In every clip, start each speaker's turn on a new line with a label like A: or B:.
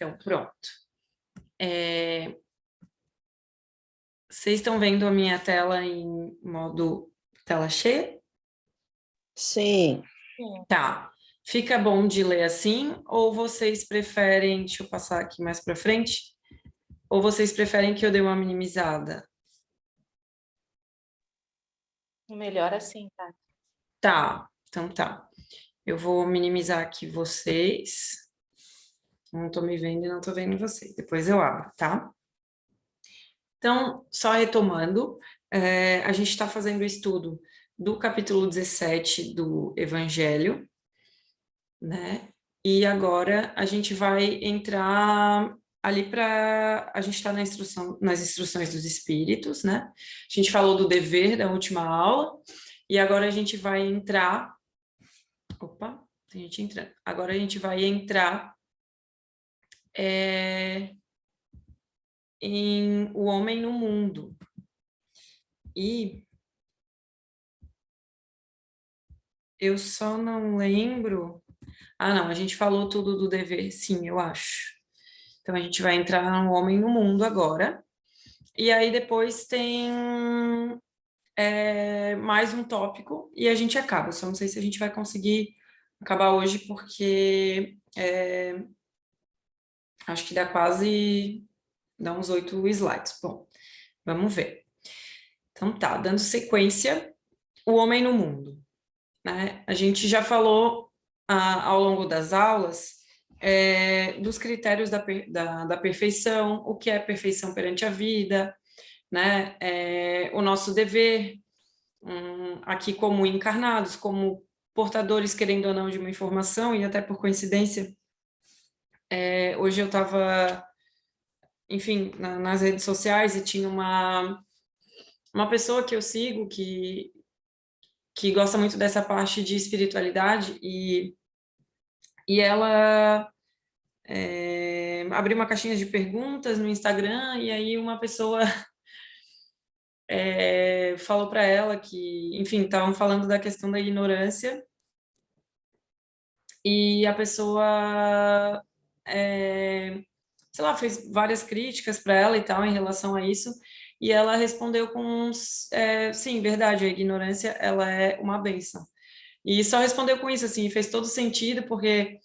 A: Então, pronto. Vocês estão vendo a minha tela em modo tela cheia?
B: Sim.
A: Tá. Fica bom de ler assim? Ou vocês preferem, deixa eu passar aqui mais para frente, ou vocês preferem que eu dê uma minimizada?
C: Melhor assim, tá?
A: Tá, então tá. Eu vou minimizar aqui vocês. Não tô me vendo e não tô vendo vocês. Depois eu abro, tá? Então, só retomando, a gente está fazendo o estudo do capítulo 17 do Evangelho, né? E agora a gente vai entrar ali para... A gente está nas instruções dos Espíritos, né? A gente falou do dever da última aula, e agora a gente vai entrar... Opa, tem gente entrando. Agora a gente vai entrar em O Homem no Mundo. E eu só não lembro... Ah, não, a gente falou tudo do dever, sim, eu acho. Então a gente vai entrar no Homem no Mundo agora. E aí depois tem mais um tópico e a gente acaba. Só não sei se a gente vai conseguir acabar hoje, porque acho que dá uns 8 slides. Bom, vamos ver. Então tá, dando sequência, o homem no mundo, né? A gente já falou ao longo das aulas dos critérios da perfeição, o que é perfeição perante a vida, né? O nosso dever, aqui como encarnados, como portadores, querendo ou não, de uma informação, e até por coincidência, hoje eu estava, enfim, nas redes sociais e tinha uma pessoa que eu sigo que gosta muito dessa parte de espiritualidade e ela abriu uma caixinha de perguntas no Instagram e aí uma pessoa falou para ela que, enfim, estavam falando da questão da ignorância e a pessoa, sei lá, fez várias críticas para ela e tal em relação a isso, e ela respondeu com sim, verdade, a ignorância, ela é uma bênção. E só respondeu com isso, assim, fez todo sentido, porque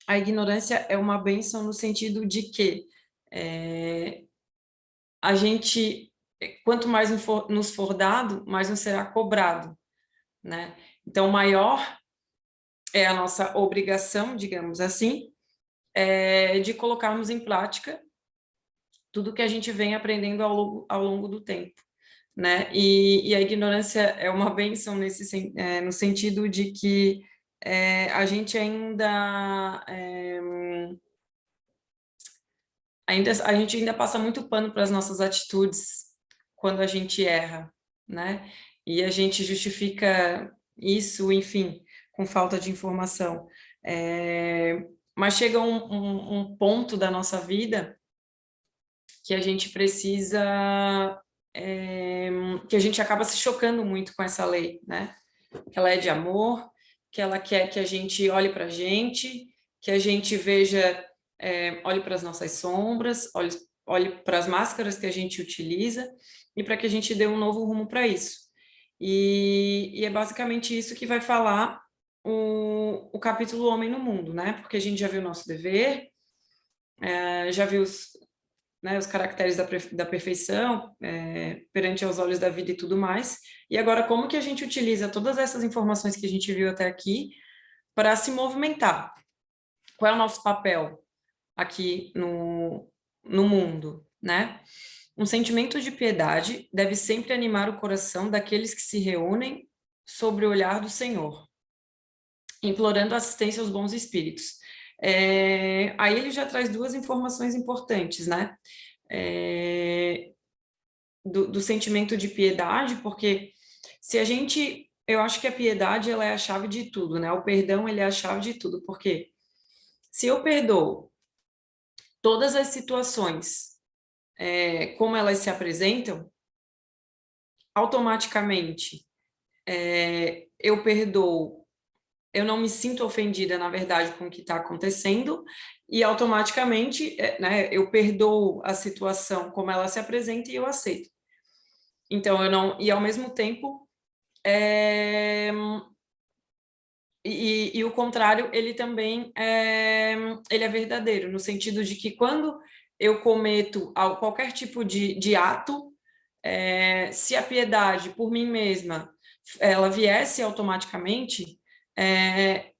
A: a ignorância é uma bênção no sentido de que a gente, quanto mais nos for dado, mais nos será cobrado, né? Então, maior é a nossa obrigação, digamos assim, de colocarmos em prática tudo que a gente vem aprendendo ao longo do tempo, né? E a ignorância é uma bênção no sentido de que a gente a gente ainda passa muito pano para as nossas atitudes quando a gente erra, né? E a gente justifica isso, enfim, com falta de informação. Mas chega um ponto da nossa vida que a gente precisa, que a gente acaba se chocando muito com essa lei, né? Que ela é de amor, que ela quer que a gente olhe para a gente, que a gente veja, olhe para as nossas sombras, olhe para as máscaras que a gente utiliza e para que a gente dê um novo rumo para isso. E é basicamente isso que vai falar o capítulo Homem no Mundo, né? Porque a gente já viu o nosso dever, já viu os caracteres da perfeição perante aos olhos da vida e tudo mais. E agora, como que a gente utiliza todas essas informações que a gente viu até aqui para se movimentar? Qual é o nosso papel aqui no mundo, né? Um sentimento de piedade deve sempre animar o coração daqueles que se reúnem sobre o olhar do Senhor, implorando assistência aos bons espíritos. Aí ele já traz duas informações importantes, né? Do sentimento de piedade, porque se a gente... Eu acho que a piedade, ela é a chave de tudo, né? O perdão, ele é a chave de tudo, porque se eu perdoo todas as situações como elas se apresentam, automaticamente eu perdoo eu não me sinto ofendida, na verdade, com o que está acontecendo, e automaticamente, né, eu perdoo a situação como ela se apresenta e eu aceito. Então, eu não... E, ao mesmo tempo, e o contrário, ele também ele é verdadeiro, no sentido de que quando eu cometo qualquer tipo de ato, se a piedade por mim mesma, ela viesse automaticamente,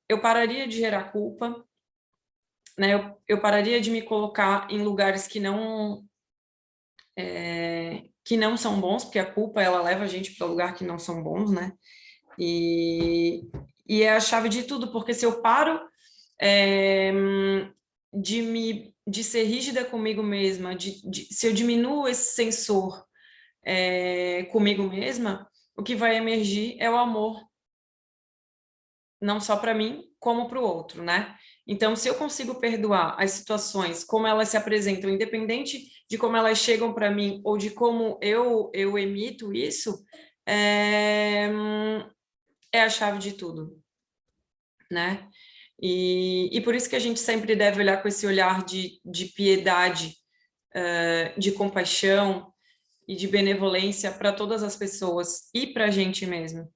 A: eu pararia de gerar culpa, né? Eu pararia de me colocar em lugares que não são bons, porque a culpa, ela leva a gente para lugar que não são bons, né? E é a chave de tudo, porque se eu paro de ser rígida comigo mesma, se eu diminuo esse sensor comigo mesma, o que vai emergir é o amor, não só para mim, como para o outro, né? Então, se eu consigo perdoar as situações, como elas se apresentam, independente de como elas chegam para mim ou de como eu emito isso, é a chave de tudo, né? E por isso que a gente sempre deve olhar com esse olhar de piedade, de compaixão e de benevolência para todas as pessoas e para a gente mesmo.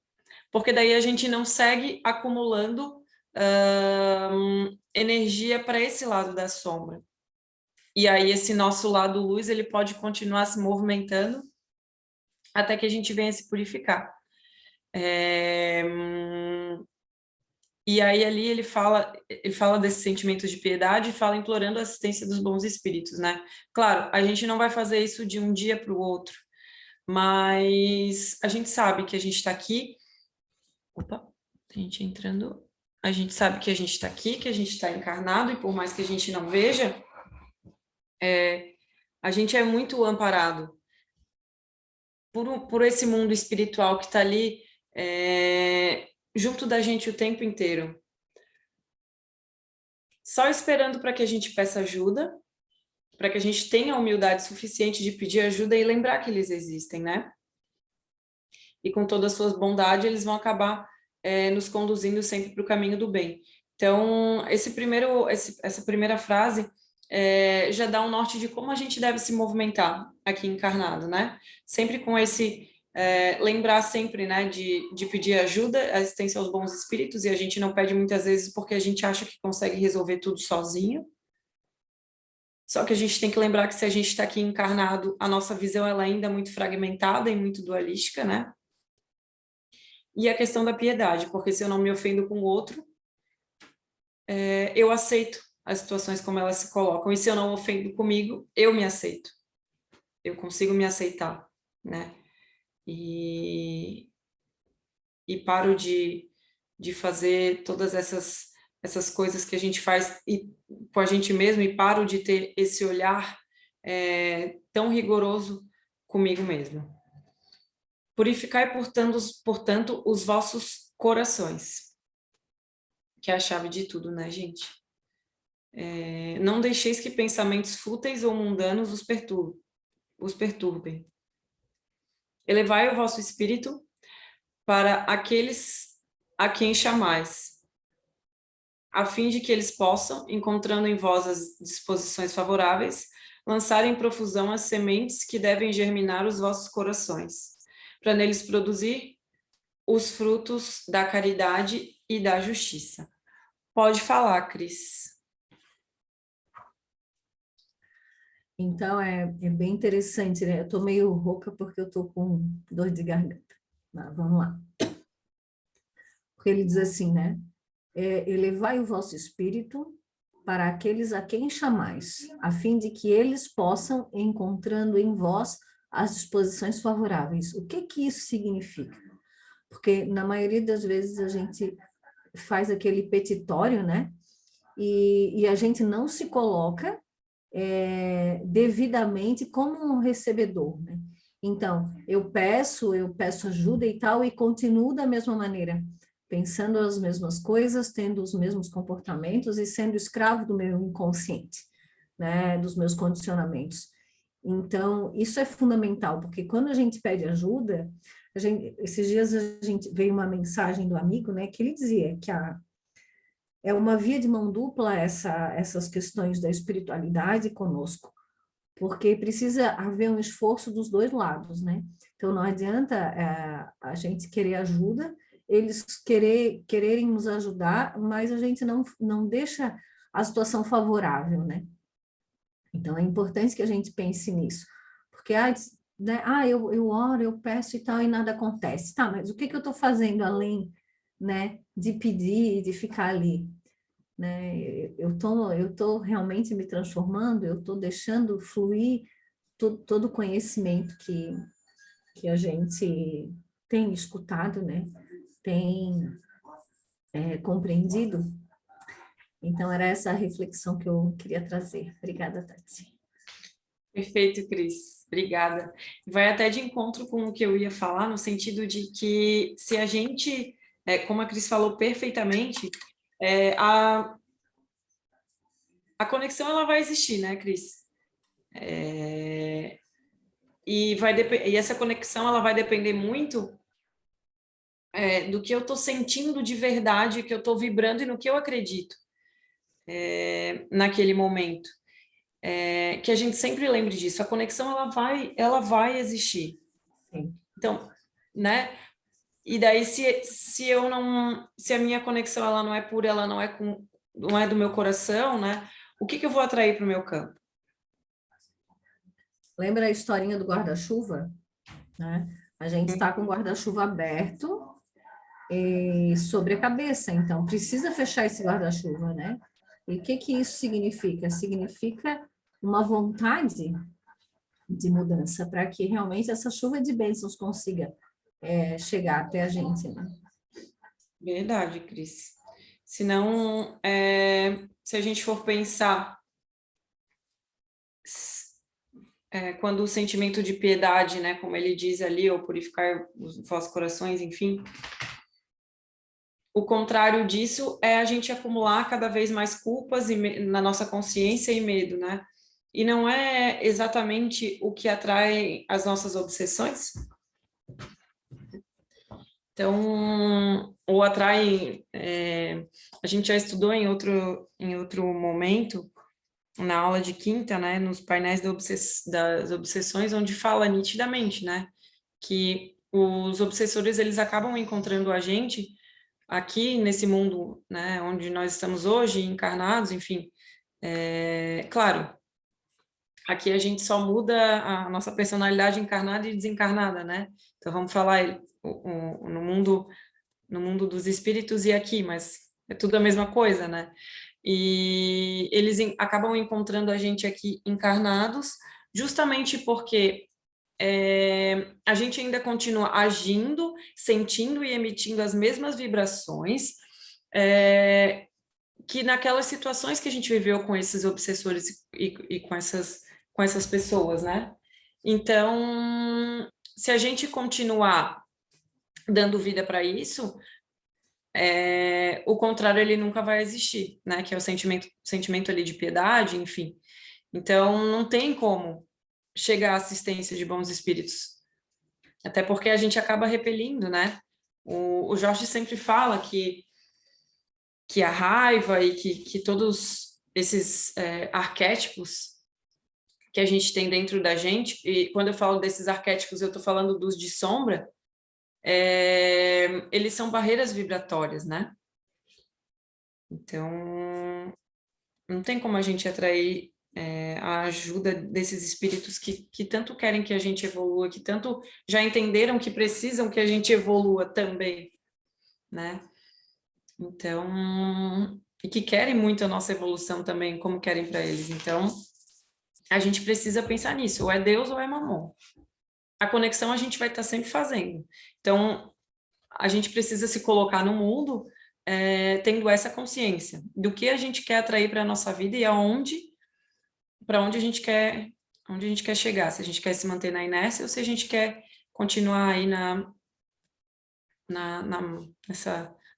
A: Porque daí a gente não segue acumulando energia para esse lado da sombra. E aí esse nosso lado luz, ele pode continuar se movimentando até que a gente venha se purificar. E aí ali ele fala desses sentimentos de piedade e fala implorando a assistência dos bons espíritos, né? Claro, a gente não vai fazer isso de um dia para o outro, mas a gente sabe que a gente está aqui. Opa, tem gente entrando. A gente sabe que a gente está aqui, que a gente está encarnado, e por mais que a gente não veja, a gente é muito amparado por esse mundo espiritual que está ali junto da gente o tempo inteiro. Só esperando para que a gente peça ajuda, para que a gente tenha a humildade suficiente de pedir ajuda e lembrar que eles existem, né? E com toda a sua bondade, eles vão acabar nos conduzindo sempre para o caminho do bem. Então, essa primeira frase já dá um norte de como a gente deve se movimentar aqui encarnado, né? Sempre com esse... lembrar sempre, né, de pedir ajuda, assistência aos bons espíritos, e a gente não pede muitas vezes porque a gente acha que consegue resolver tudo sozinho. Só que a gente tem que lembrar que se a gente está aqui encarnado, a nossa visão ela ainda é muito fragmentada e muito dualística, né? E a questão da piedade, porque se eu não me ofendo com o outro, eu aceito as situações como elas se colocam, e se eu não ofendo comigo, eu me aceito. Eu consigo me aceitar, né? E paro de fazer todas essas coisas que a gente faz com a gente mesmo, e paro de ter esse olhar tão rigoroso comigo mesmo. Purificai, portanto, os vossos corações, que é a chave de tudo, né, gente? Não deixeis que pensamentos fúteis ou mundanos os perturbem. Elevai o vosso espírito para aqueles a quem chamais, a fim de que eles possam, encontrando em vós as disposições favoráveis, lançar em profusão as sementes que devem germinar os vossos corações, para neles produzir os frutos da caridade e da justiça. Pode falar, Cris.
D: Então, é bem interessante, né? Eu tô meio rouca porque eu tô com dor de garganta. Mas vamos lá. Porque ele diz assim, né? Elevai o vosso espírito para aqueles a quem chamais, a fim de que eles possam, encontrando em vós as disposições favoráveis. O que isso significa? Porque na maioria das vezes a gente faz aquele petitório, né? E a gente não se coloca devidamente como um recebedor, né? Então, eu peço ajuda e tal, e continuo da mesma maneira, pensando as mesmas coisas, tendo os mesmos comportamentos e sendo escravo do meu inconsciente, né? Dos meus condicionamentos. Então, isso é fundamental, porque quando a gente pede ajuda, Esses dias a gente veio uma mensagem do amigo, né, que ele dizia que é uma via de mão dupla essas questões da espiritualidade conosco, porque precisa haver um esforço dos dois lados, né? Então não adianta a gente querer ajuda, eles quererem nos ajudar, mas a gente não deixa a situação favorável, né? Então é importante que a gente pense nisso, porque né, eu oro, eu peço e tal, e nada acontece. Tá, mas o que eu estou fazendo além, né, de pedir e de ficar ali? Né? Eu tô realmente me transformando, eu estou deixando fluir todo o conhecimento que a gente tem escutado, né? Tem compreendido. Então, era essa a reflexão que eu queria trazer. Obrigada, Tati.
A: Perfeito, Cris. Obrigada. Vai até de encontro com o que eu ia falar, no sentido de que se a gente, como a Cris falou perfeitamente, a conexão ela vai existir, né, Cris? E essa conexão ela vai depender muito do que eu estou sentindo de verdade, que eu estou vibrando e no que eu acredito naquele momento. Que a gente sempre lembre disso. A conexão ela vai existir.
D: Sim.
A: Então, né? E daí se a minha conexão ela não é pura, ela não é do meu coração, né? O que eu vou atrair para o meu campo?
D: Lembra a historinha do guarda-chuva? Né? A gente está com o guarda-chuva aberto sobre a cabeça, então precisa fechar esse guarda-chuva, né? E o que isso significa? Significa uma vontade de mudança para que realmente essa chuva de bênçãos consiga chegar até a gente, né?
A: Verdade, Cris. Senão, se a gente for pensar quando o sentimento de piedade, né, como ele diz ali, ou purificar os vossos corações, enfim, o contrário disso é a gente acumular cada vez mais culpas na nossa consciência e medo, né? E não é exatamente o que atrai as nossas obsessões? Então, ou atrai... a gente já estudou em outro momento, na aula de quinta, né, nos painéis das obsessões, onde fala nitidamente, né, que os obsessores, eles acabam encontrando a gente aqui nesse mundo, né, onde nós estamos hoje, encarnados, enfim. Claro, aqui a gente só muda a nossa personalidade encarnada e desencarnada, né? Então vamos falar no mundo dos espíritos e aqui, mas é tudo a mesma coisa, né? E eles acabam encontrando a gente aqui encarnados, justamente porque a gente ainda continua agindo, sentindo e emitindo as mesmas vibrações que naquelas situações que a gente viveu com esses obsessores e com essas pessoas, né? Então, se a gente continuar dando vida para isso, o contrário ele nunca vai existir, né? Que é o sentimento ali de piedade, enfim. Então, não tem como chegar à assistência de bons espíritos, até porque a gente acaba repelindo, né? O Jorge sempre fala que a raiva e que todos esses arquétipos que a gente tem dentro da gente, e quando eu falo desses arquétipos, eu estou falando dos de sombra, eles são barreiras vibratórias, né? Então, não tem como a gente atrair a ajuda desses espíritos que tanto querem que a gente evolua, que tanto já entenderam que precisam que a gente evolua também, né? Então, e que querem muito a nossa evolução também, como querem para eles. Então, a gente precisa pensar nisso, ou é Deus ou é Mamon. A conexão a gente vai estar sempre fazendo. Então, a gente precisa se colocar no mundo tendo essa consciência do que a gente quer atrair para a nossa vida e para onde a gente quer chegar. Se a gente quer se manter na inércia ou se a gente quer continuar aí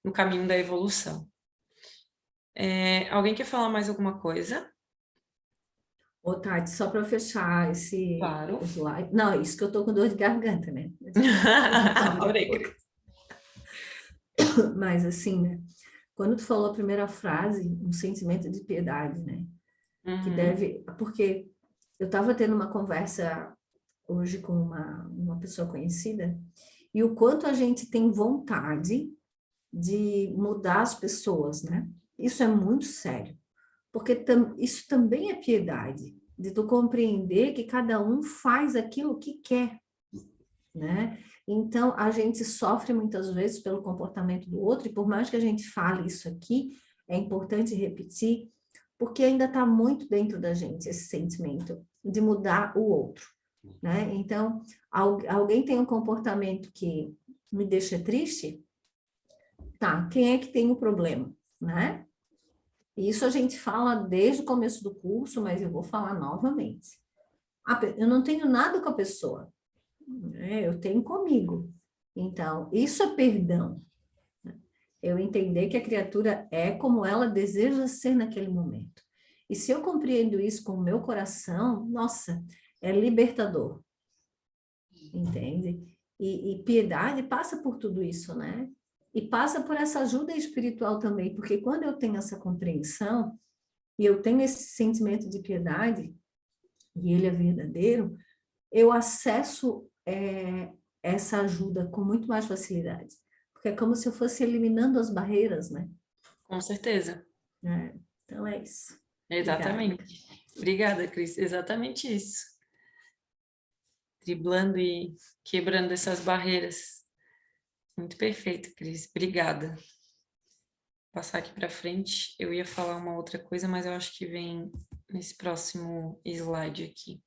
A: no caminho da evolução. Alguém quer falar mais alguma coisa?
D: Ô, Tati, só para fechar esse
A: Claro.
D: slide. Não, isso que eu tô com dor de garganta, né?
A: Adorei, Cris.
D: Mas assim, né? Quando tu falou a primeira frase, um sentimento de piedade, né? Que deve... Porque eu estava tendo uma conversa hoje com uma pessoa conhecida e o quanto a gente tem vontade de mudar as pessoas, né? Isso é muito sério, porque isso também é piedade, de tu compreender que cada um faz aquilo que quer, né? Então, a gente sofre muitas vezes pelo comportamento do outro, e por mais que a gente fale isso aqui, é importante repetir, porque ainda está muito dentro da gente esse sentimento de mudar o outro, né? Então, alguém tem um comportamento que me deixa triste, tá, quem é que tem o problema, né? Isso a gente fala desde o começo do curso, mas eu vou falar novamente. Eu não tenho nada com a pessoa, né? Eu tenho comigo. Então, isso é perdão. Eu entender que a criatura é como ela deseja ser naquele momento. E se eu compreendo isso com o meu coração, nossa, é libertador. Entende? E piedade passa por tudo isso, né? E passa por essa ajuda espiritual também, porque quando eu tenho essa compreensão, e eu tenho esse sentimento de piedade, e ele é verdadeiro, eu acesso essa ajuda com muito mais facilidade. Porque é como se eu fosse eliminando as barreiras, né?
A: Com certeza.
D: Então é isso.
A: Exatamente. Obrigada, Cris. Exatamente isso. Driblando e quebrando essas barreiras. Muito perfeito, Cris. Obrigada. Vou passar aqui para frente. Eu ia falar uma outra coisa, mas eu acho que vem nesse próximo slide aqui.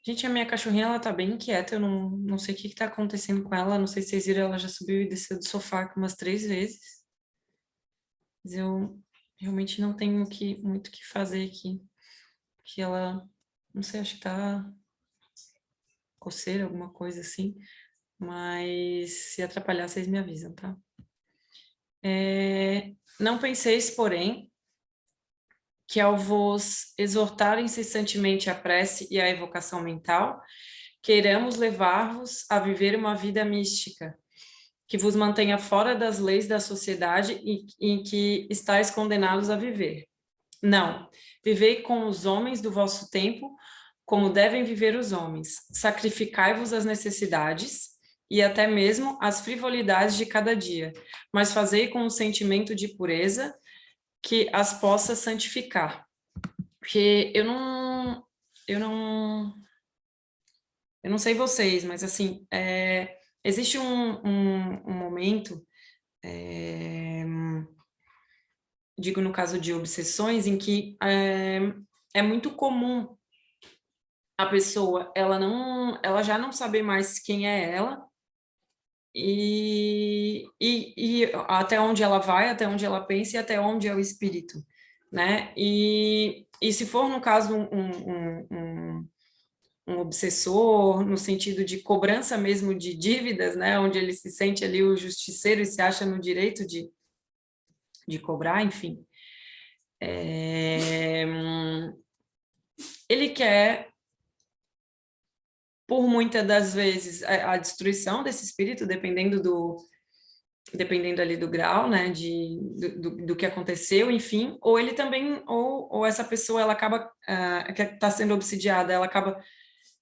A: Gente, a minha cachorrinha, ela tá bem inquieta. Eu não sei o que tá acontecendo com ela. Não sei se vocês viram, ela já subiu e desceu do sofá aqui umas 3 vezes. Mas eu realmente não tenho muito o que fazer aqui. Porque ela, não sei, acho que tá coceira, alguma coisa assim. Mas se atrapalhar, vocês me avisam, tá? Não penseis, porém, que ao vos exortar incessantemente a prece e a evocação mental, queiramos levar-vos a viver uma vida mística, que vos mantenha fora das leis da sociedade em que estáis condenados a viver. Não, vivei com os homens do vosso tempo, como devem viver os homens. Sacrificai-vos às necessidades e até mesmo às frivolidades de cada dia, mas fazei com um sentimento de pureza que as possa santificar. Porque eu não sei vocês, mas assim, existe um momento, digo no caso de obsessões, em que é muito comum a pessoa, ela já não saber mais quem é ela, e até onde ela vai, até onde ela pensa e até onde é o espírito, né? E se for, no caso, um obsessor, no sentido de cobrança mesmo de dívidas, né? Onde ele se sente ali o justiceiro e se acha no direito de cobrar, enfim. Ele quer, por muitas das vezes, a destruição desse espírito, dependendo ali do grau, né, do que aconteceu, enfim, ou ele também, ou essa pessoa, ela acaba, que está sendo obsidiada, ela acaba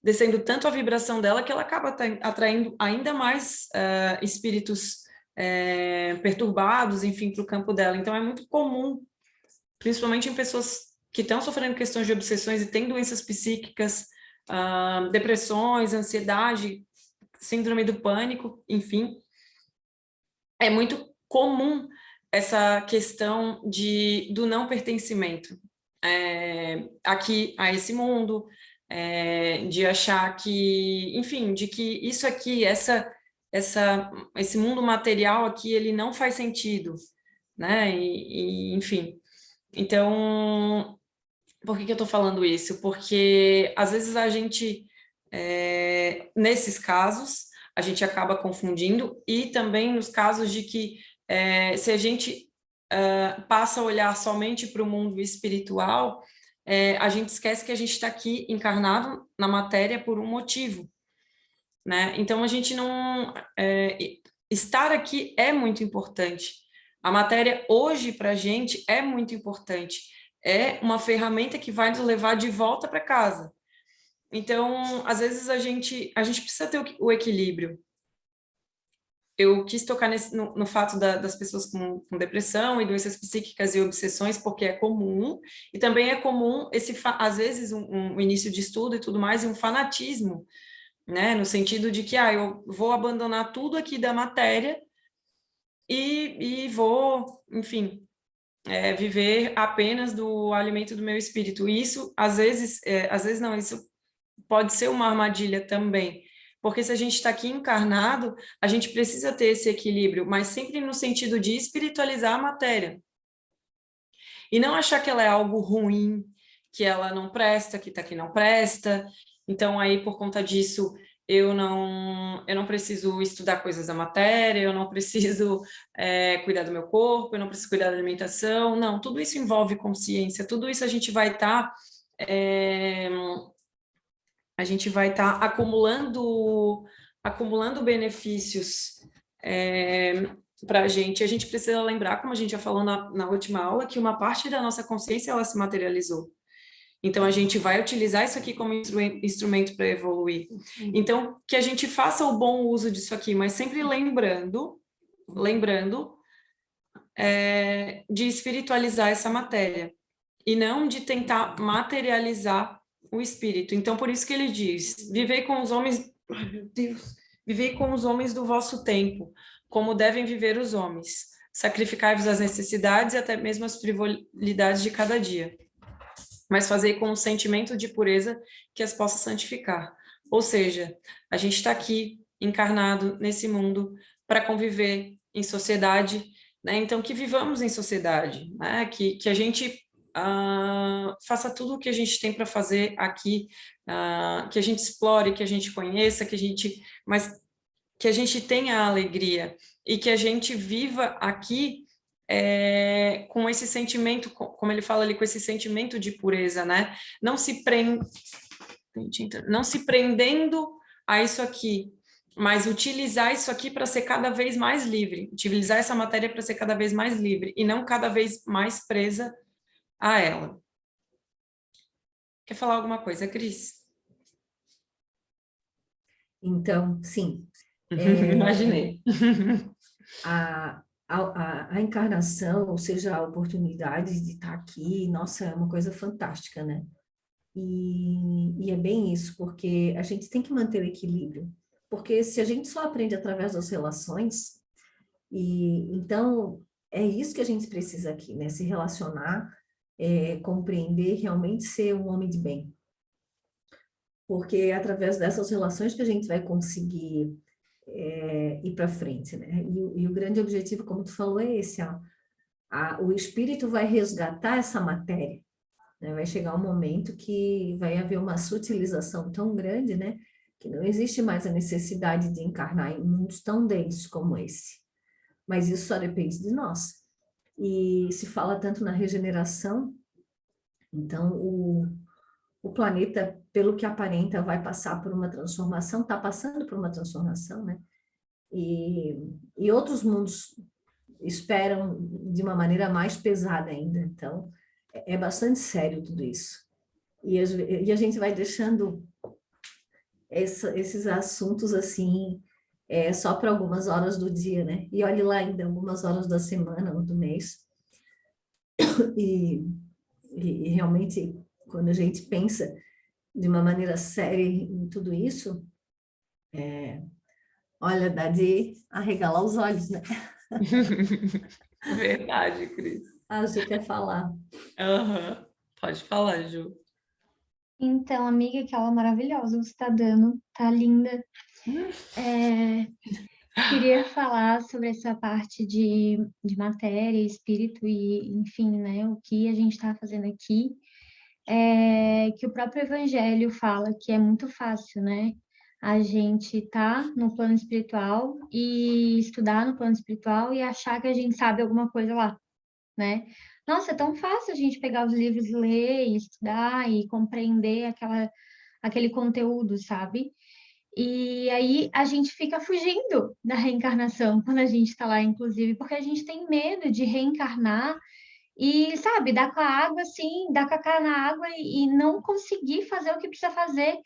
A: descendo tanto a vibração dela que ela acaba atraindo ainda mais espíritos perturbados, enfim, para o campo dela. Então, é muito comum, principalmente em pessoas que estão sofrendo questões de obsessões e têm doenças psíquicas, depressões, ansiedade, síndrome do pânico, enfim, é muito comum essa questão do não pertencimento aqui a esse mundo, de achar que, enfim, de que isso aqui, esse mundo material aqui, ele não faz sentido, né? Enfim, então, por que eu estou falando isso? Porque às vezes a gente, nesses casos, a gente acaba confundindo, e também nos casos de que se a gente passa a olhar somente para o mundo espiritual, a gente esquece que a gente está aqui encarnado na matéria por um motivo, né? Então, a gente não... estar aqui é muito importante. A matéria hoje, para a gente, é muito importante. É uma ferramenta que vai nos levar de volta para casa. Então, às vezes, a gente precisa ter o equilíbrio. Eu quis tocar no fato das pessoas com depressão e doenças psíquicas e obsessões, porque é comum, e também é comum, às vezes, um início de estudo e tudo mais, e um fanatismo, né? No sentido de que, eu vou abandonar tudo aqui da matéria e vou, enfim, viver apenas do alimento do meu espírito. E isso, às vezes não, isso pode ser uma armadilha também, porque se a gente está aqui encarnado, a gente precisa ter esse equilíbrio, mas sempre no sentido de espiritualizar a matéria. E não achar que ela é algo ruim, que ela não presta, que está aqui não presta. Então, aí, por conta disso, eu não preciso estudar coisas da matéria, eu não preciso cuidar do meu corpo, eu não preciso cuidar da alimentação. Não, tudo isso envolve consciência, tudo isso a gente vai estar... acumulando benefícios para a gente. A gente precisa lembrar, como a gente já falou na última aula, que uma parte da nossa consciência ela se materializou. Então, a gente vai utilizar isso aqui como instrumento para evoluir. Então, que a gente faça o bom uso disso aqui, mas sempre lembrando de espiritualizar essa matéria e não de tentar materializar o espírito. Então, por isso que ele diz, vivei com os homens, ai meu Deus, vivei com os homens do vosso tempo, como devem viver os homens. Sacrificai-vos as necessidades e até mesmo as frivolidades de cada dia, mas fazei com um sentimento de pureza que as possa santificar. Ou seja, a gente está aqui, encarnado nesse mundo, para conviver em sociedade, né? Então, que vivamos em sociedade, né? Que a gente faça tudo o que a gente tem para fazer aqui, que a gente explore, que a gente conheça, mas que a gente tenha alegria e que a gente viva aqui com esse sentimento, como ele fala ali, com esse sentimento de pureza, né? Não se prendendo a isso aqui, mas utilizar isso aqui para ser cada vez mais livre, utilizar essa matéria para ser cada vez mais livre e não cada vez mais presa a ela. Quer falar alguma coisa, Cris?
D: Então, sim.
A: Imaginei.
D: A encarnação, ou seja, a oportunidade de estar aqui, nossa, é uma coisa fantástica, né? E é bem isso, porque a gente tem que manter o equilíbrio. Porque se a gente só aprende através das relações, então é isso que a gente precisa aqui, né? Se relacionar, compreender, realmente ser um homem de bem. Porque é através dessas relações que a gente vai conseguir ir para frente, né? E o grande objetivo, como tu falou, é esse, o espírito vai resgatar essa matéria, né? Vai chegar um momento que vai haver uma sutilização tão grande, né? Que não existe mais a necessidade de encarnar em mundos tão densos como esse. Mas isso só depende de nós. E se fala tanto na regeneração, então o planeta, pelo que aparenta, vai passar por uma transformação, está passando por uma transformação, né? E outros mundos esperam de uma maneira mais pesada ainda. Então, é bastante sério tudo isso. E a gente vai deixando esses assuntos assim, só para algumas horas do dia, né? E olhe lá ainda, algumas horas da semana ou do mês. E realmente, quando a gente pensa de uma maneira séria em tudo isso, olha, dá de arregalar os olhos, né?
A: Verdade, Cris.
D: Você quer falar?
A: Uhum. Pode falar, Ju.
E: Então, amiga, que aula maravilhosa você está dando, tá linda. Queria falar sobre essa parte de matéria, espírito e, enfim, né, o que a gente está fazendo aqui. Que o próprio Evangelho fala que é muito fácil, né? A gente tá no plano espiritual e estudar no plano espiritual e achar que a gente sabe alguma coisa lá, né? nossa, é tão fácil a gente pegar os livros e ler, e estudar e compreender aquele conteúdo, sabe? E aí a gente fica fugindo da reencarnação quando a gente está lá, inclusive, porque a gente tem medo de reencarnar e, sabe, dar com a água assim, dar com a cara na água e não conseguir fazer o que precisa fazer,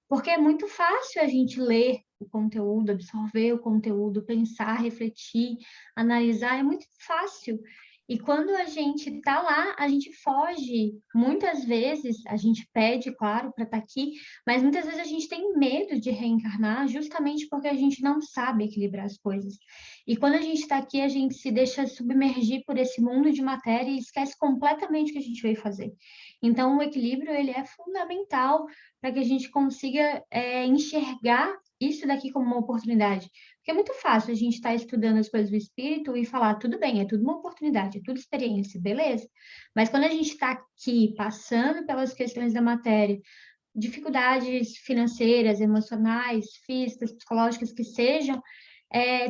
E: porque é muito fácil a gente ler o conteúdo, absorver o conteúdo, pensar, refletir, analisar, é muito fácil. E quando a gente está lá, a gente foge. Muitas vezes a gente pede, claro, para estar aqui, mas muitas vezes a gente tem medo de reencarnar justamente porque a gente não sabe equilibrar as coisas. E quando a gente está aqui, a gente se deixa submergir por esse mundo de matéria e esquece completamente o que a gente veio fazer. Então, o equilíbrio, ele é fundamental para que a gente consiga enxergar isso daqui como uma oportunidade. Porque é muito fácil a gente estar estudando as coisas do espírito e falar, tudo bem, é tudo uma oportunidade, é tudo experiência, beleza. Mas quando a gente está aqui passando pelas questões da matéria, dificuldades financeiras, emocionais, físicas, psicológicas que sejam,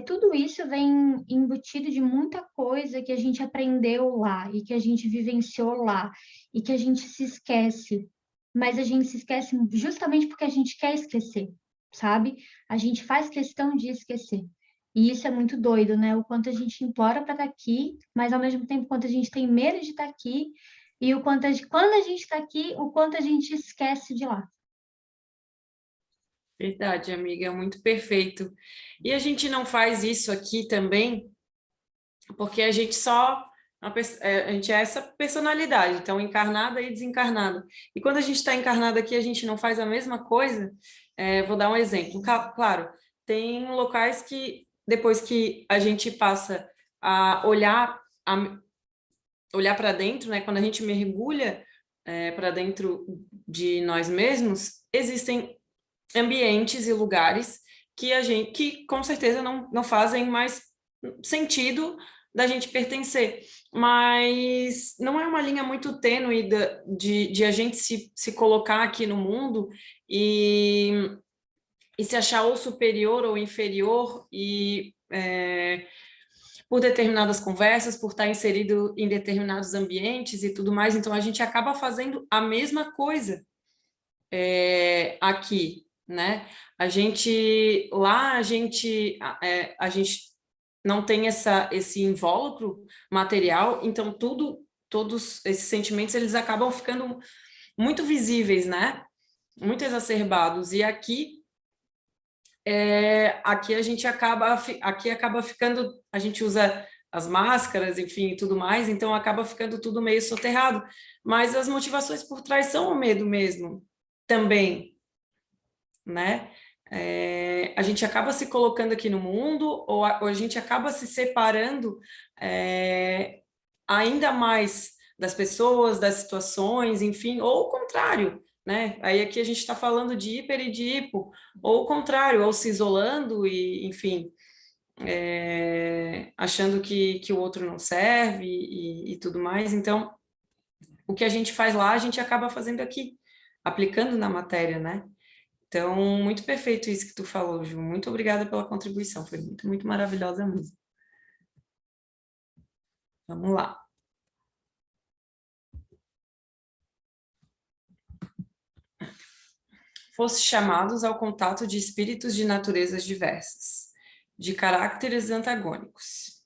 E: tudo isso vem embutido de muita coisa que a gente aprendeu lá e que a gente vivenciou lá e que a gente se esquece. Mas a gente se esquece justamente porque a gente quer esquecer, sabe? A gente faz questão de esquecer. E isso é muito doido, né? O quanto a gente implora para estar aqui, mas ao mesmo tempo, o quanto a gente tem medo de estar aqui e o quanto quando a gente está aqui, o quanto a gente esquece de lá.
A: Verdade, amiga, é muito perfeito. E a gente não faz isso aqui também porque a gente a gente é essa personalidade, então encarnada e desencarnada. E quando a gente está encarnada aqui, a gente não faz a mesma coisa. Vou dar um exemplo. Claro, tem locais que depois que a gente passa a olhar para dentro, né? Quando a gente mergulha para dentro de nós mesmos, existem ambientes e lugares que com certeza não fazem mais sentido da gente pertencer, mas não é uma linha muito tênue de a gente se colocar aqui no mundo e se achar ou superior ou inferior por determinadas conversas, por estar inserido em determinados ambientes e tudo mais, então a gente acaba fazendo a mesma coisa aqui, né? A gente não tem esse invólucro material, então todos esses sentimentos, eles acabam ficando muito visíveis, né? Muito exacerbados, e aqui acaba ficando, a gente usa as máscaras, enfim, e tudo mais, então acaba ficando tudo meio soterrado, mas as motivações por trás são o medo mesmo, também, né? A gente acaba se colocando aqui no mundo, ou a gente acaba se separando ainda mais das pessoas, das situações, enfim, ou o contrário, né? Aí aqui a gente está falando de hiper e de hipo, ou o contrário, ou se isolando e, enfim, achando que o outro não serve e tudo mais. Então, o que a gente faz lá, a gente acaba fazendo aqui, aplicando na matéria, né? Então, muito perfeito isso que tu falou, Ju. Muito obrigada pela contribuição. Foi muito, muito maravilhosa mesmo. Vamos lá. Fosse chamados ao contato de espíritos de naturezas diversas, de caracteres antagônicos.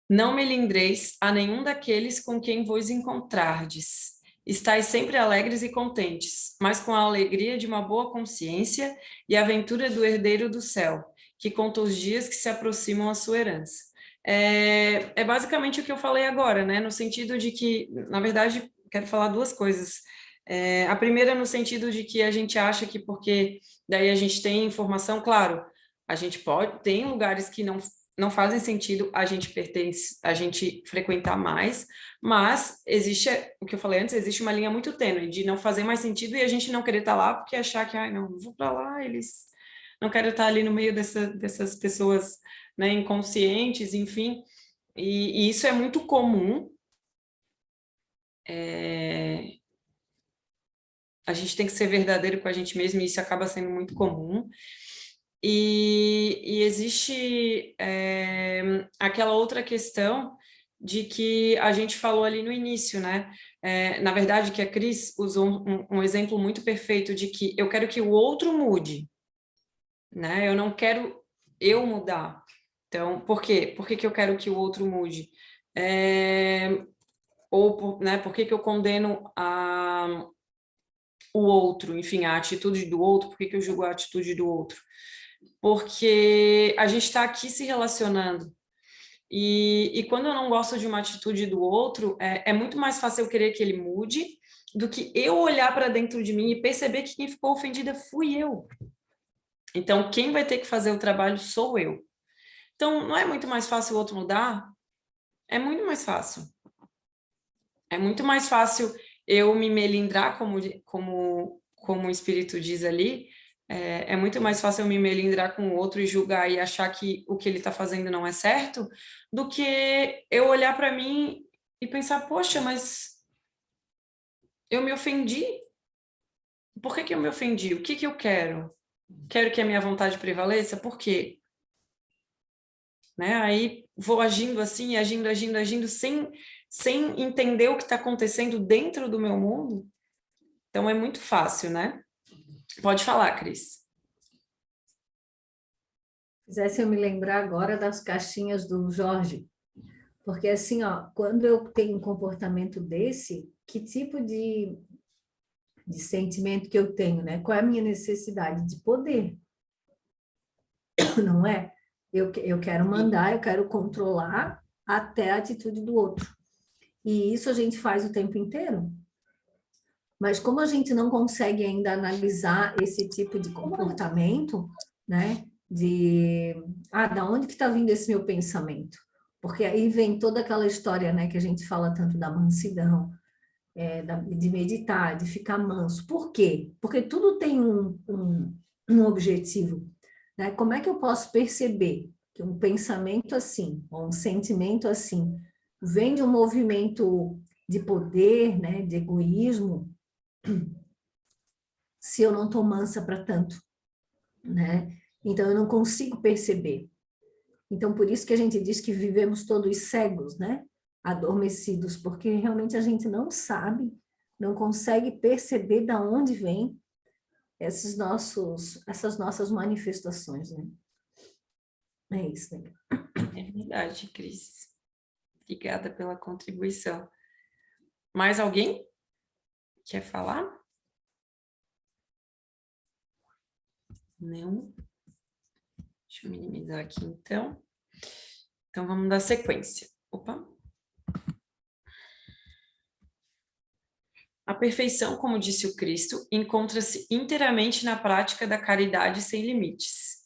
A: Não melindreis a nenhum daqueles com quem vos encontrardes. Estais sempre alegres e contentes, mas com a alegria de uma boa consciência e a aventura do herdeiro do céu, que conta os dias que se aproximam à sua herança. É basicamente o que eu falei agora, né? No sentido de que, na verdade, quero falar duas coisas. A primeira no sentido de que a gente acha que porque daí a gente tem informação, claro, a gente tem lugares que não fazem sentido a gente frequentar mais, mas existe, o que eu falei antes, existe uma linha muito tênue de não fazer mais sentido e a gente não querer estar lá porque achar que, não vou para lá, eles não quero estar ali no meio dessas pessoas, né, inconscientes, enfim, e isso é muito comum. A gente tem que ser verdadeiro com a gente mesmo e isso acaba sendo muito comum. E existe aquela outra questão de que a gente falou ali no início, né? Na verdade, que a Cris usou um exemplo muito perfeito de que eu quero que o outro mude, né? Eu não quero eu mudar. Então, por quê? Por que que eu quero que o outro mude? Né, por que que eu condeno o outro, enfim, a atitude do outro? Por que que eu julgo a atitude do outro? Porque a gente está aqui se relacionando. E quando eu não gosto de uma atitude do outro, é muito mais fácil eu querer que ele mude do que eu olhar para dentro de mim e perceber que quem ficou ofendida fui eu. Então, quem vai ter que fazer o trabalho sou eu. Então, não é muito mais fácil o outro mudar? É muito mais fácil. É muito mais fácil eu me melindrar, como o Espírito diz ali, é muito mais fácil eu me melindrar com o outro e julgar e achar que o que ele está fazendo não é certo, do que eu olhar para mim e pensar, poxa, mas eu me ofendi. Por que que eu me ofendi? O que que eu quero? Quero que a minha vontade prevaleça? Por quê? Né? Aí vou agindo assim, agindo, sem entender o que está acontecendo dentro do meu mundo. Então é muito fácil, né? Pode falar, Cris.
D: Fizesse eu me lembrar agora das caixinhas do Jorge, porque assim, ó, quando eu tenho um comportamento desse, que tipo de sentimento que eu tenho, né? Qual é a minha necessidade de poder? Não é? Eu quero mandar, eu quero controlar até a atitude do outro. E isso a gente faz o tempo inteiro. Mas como a gente não consegue ainda analisar esse tipo de comportamento, né? Da onde que está vindo esse meu pensamento? Porque aí vem toda aquela história, né, que a gente fala tanto da mansidão, de meditar, de ficar manso. Por quê? Porque tudo tem um objetivo, né? Como é que eu posso perceber que um pensamento assim, ou um sentimento assim, vem de um movimento de poder, né, de egoísmo, se eu não estou mansa para tanto, né? Então, eu não consigo perceber. Então, por isso que a gente diz que vivemos todos cegos, né? Adormecidos, porque realmente a gente não sabe, não consegue perceber de onde vem essas nossas manifestações, né? É isso, né?
A: É verdade, Cris. Obrigada pela contribuição. Mais alguém quer falar? Não? Deixa eu minimizar aqui, então. Então, vamos dar sequência. Opa. A perfeição, como disse o Cristo, encontra-se inteiramente na prática da caridade sem limites,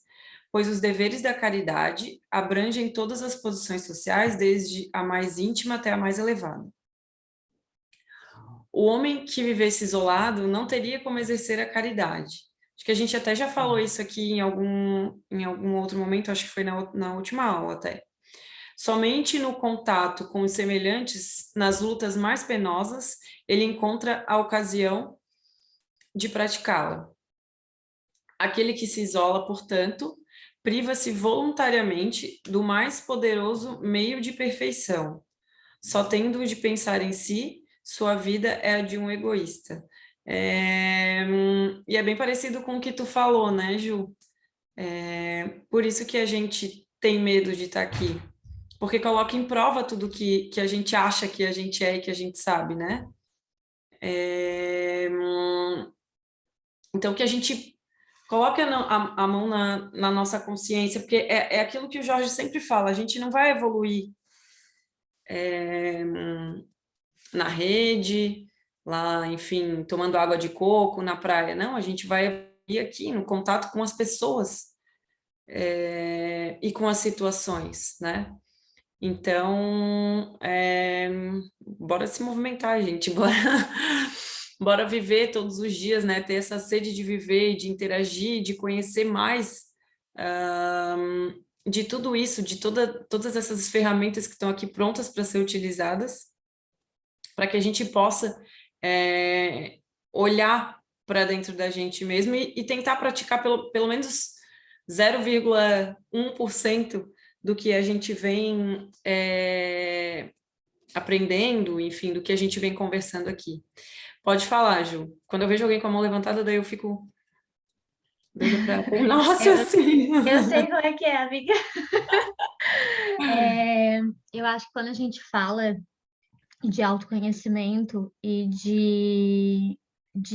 A: pois os deveres da caridade abrangem todas as posições sociais, desde a mais íntima até a mais elevada. O homem que vivesse isolado não teria como exercer a caridade. Acho que a gente até já falou isso aqui em algum outro momento, acho que foi na última aula até. Somente no contato com os semelhantes, nas lutas mais penosas, ele encontra a ocasião de praticá-la. Aquele que se isola, portanto, priva-se voluntariamente do mais poderoso meio de perfeição. Só tendo de pensar em si, sua vida é a de um egoísta. E é bem parecido com o que tu falou, né, Ju? Por isso que a gente tem medo de estar aqui. Porque coloca em prova tudo que a gente acha que a gente é e que a gente sabe, né? Então, que a gente coloque a mão na nossa consciência, porque é aquilo que o Jorge sempre fala, a gente não vai evoluir na rede, lá, enfim, tomando água de coco na praia, não, a gente vai evoluir aqui no contato com as pessoas e com as situações, né? Então, bora se movimentar, gente, bora viver todos os dias, né? Ter essa sede de viver, de interagir, de conhecer mais de tudo isso, de todas essas ferramentas que estão aqui prontas para ser utilizadas, para que a gente possa olhar para dentro da gente mesmo e tentar praticar pelo menos 0,1% do que a gente vem aprendendo, enfim, do que a gente vem conversando aqui. Pode falar, Ju. Quando eu vejo alguém com a mão levantada, daí eu fico doida para terminar o raciocínio.
E: Eu sei como é que é, amiga. Eu acho que quando a gente fala de autoconhecimento e de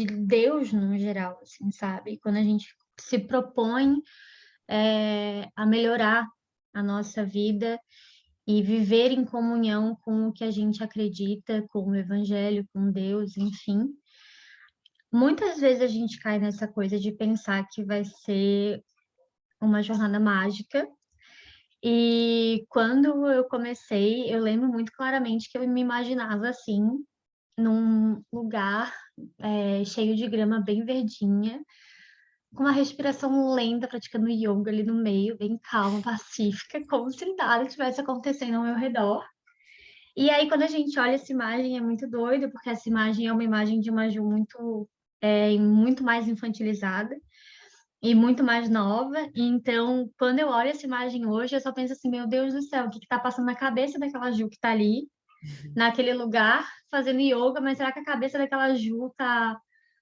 E: Deus no geral, assim, sabe? Quando a gente se propõe a melhorar a nossa vida e viver em comunhão com o que a gente acredita, com o Evangelho, com Deus, enfim. Muitas vezes a gente cai nessa coisa de pensar que vai ser uma jornada mágica. E quando eu comecei, eu lembro muito claramente que eu me imaginava assim, num lugar cheio de grama bem verdinha, com uma respiração lenta, praticando yoga ali no meio, bem calma, pacífica, como se nada estivesse acontecendo ao meu redor. E aí, quando a gente olha essa imagem, é muito doido, porque essa imagem é uma imagem de uma Ju muito mais infantilizada e muito mais nova. E então, quando eu olho essa imagem hoje, eu só penso assim, meu Deus do céu, o que está passando na cabeça daquela Ju que está ali, naquele lugar, fazendo yoga, mas será que a cabeça daquela Ju tá,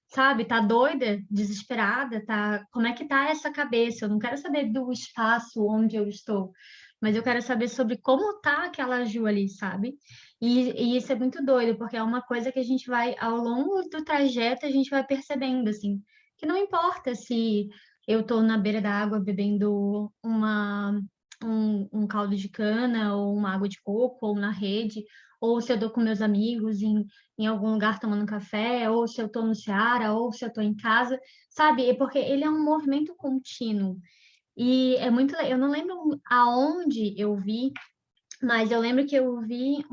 E: sabe, tá doida, desesperada, tá? Como é que tá essa cabeça? Eu não quero saber do espaço onde eu estou, mas eu quero saber sobre como tá aquela Ju ali, sabe? E isso é muito doido, porque é uma coisa que a gente vai, ao longo do trajeto, a gente vai percebendo, assim, que não importa se eu tô na beira da água bebendo um caldo de cana, ou uma água de coco, ou na rede, ou se eu tô com meus amigos em algum lugar tomando café, ou se eu tô no Ceará, ou se eu tô em casa, sabe? É porque ele é um movimento contínuo. E é muito, eu não lembro aonde eu vi, mas eu lembro que eu vi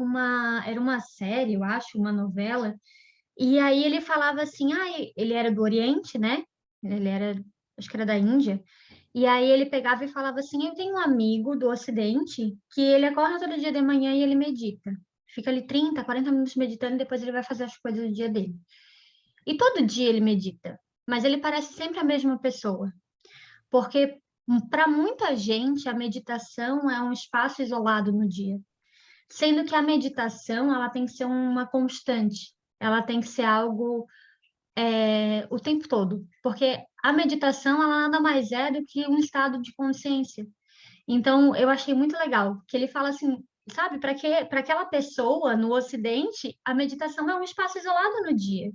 E: era uma série, eu acho, uma novela, e aí ele falava assim, ele era do Oriente, né? Ele era, acho que era da Índia. E aí ele pegava e falava assim, eu tenho um amigo do Ocidente que ele acorda todo dia de manhã e ele medita. Fica ali 30, 40 minutos meditando e depois ele vai fazer as coisas do dia dele. E todo dia ele medita, mas ele parece sempre a mesma pessoa. Porque para muita gente a meditação é um espaço isolado no dia, sendo que a meditação ela tem que ser uma constante, ela tem que ser algo o tempo todo, porque a meditação ela nada mais é do que um estado de consciência. Então eu achei muito legal que ele fala assim, sabe, para aquela pessoa no Ocidente a meditação é um espaço isolado no dia.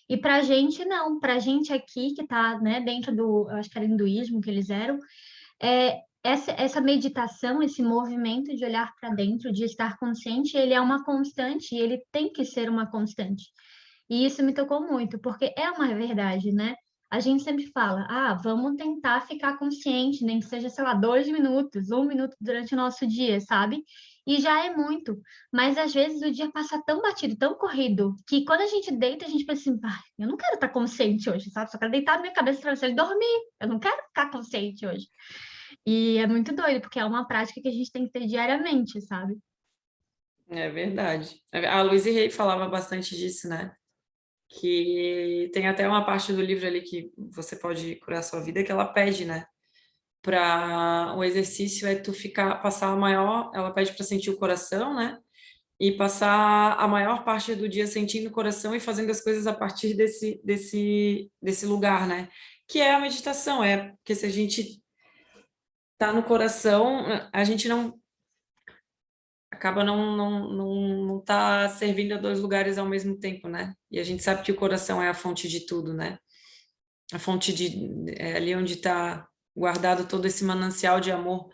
E: E para a gente não, para a gente aqui que está, né, dentro do, eu acho que era hinduísmo que eles eram, essa meditação, esse movimento de olhar para dentro, de estar consciente, ele é uma constante e ele tem que ser uma constante. E isso me tocou muito, porque é uma verdade, né? A gente sempre fala, vamos tentar ficar consciente, nem que seja, sei lá, 2 minutos, 1 minuto durante o nosso dia, sabe? E já é muito. Mas às vezes o dia passa tão batido, tão corrido, que quando a gente deita, a gente pensa assim, eu não quero estar consciente hoje, sabe? Só quero deitar na minha cabeça para você dormir. Eu não quero ficar consciente hoje. E é muito doido, porque é uma prática que a gente tem que ter diariamente, sabe?
A: É verdade. A Louise Hay falava bastante disso, né? Que tem até uma parte do livro ali que você pode curar a sua vida, que ela pede, né? Para o exercício é tu passar a maior, ela pede para sentir o coração, né? E passar a maior parte do dia sentindo o coração e fazendo as coisas a partir desse lugar, né? Que é a meditação, porque se a gente tá no coração, a gente não acaba não tá servindo a dois lugares ao mesmo tempo, né? E a gente sabe que o coração é a fonte de tudo, né? A fonte ali onde está guardado todo esse manancial de amor,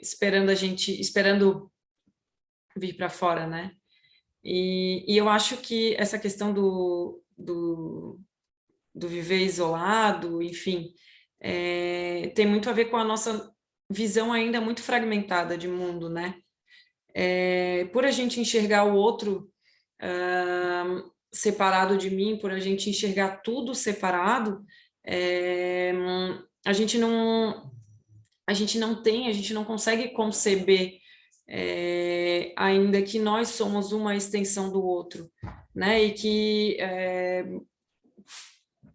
A: esperando vir para fora, né? E eu acho que essa questão do viver isolado, enfim, tem muito a ver com a nossa visão ainda muito fragmentada de mundo, né? Por a gente enxergar o outro separado de mim, por a gente enxergar tudo separado, a gente não consegue conceber ainda que nós somos uma extensão do outro, né? E que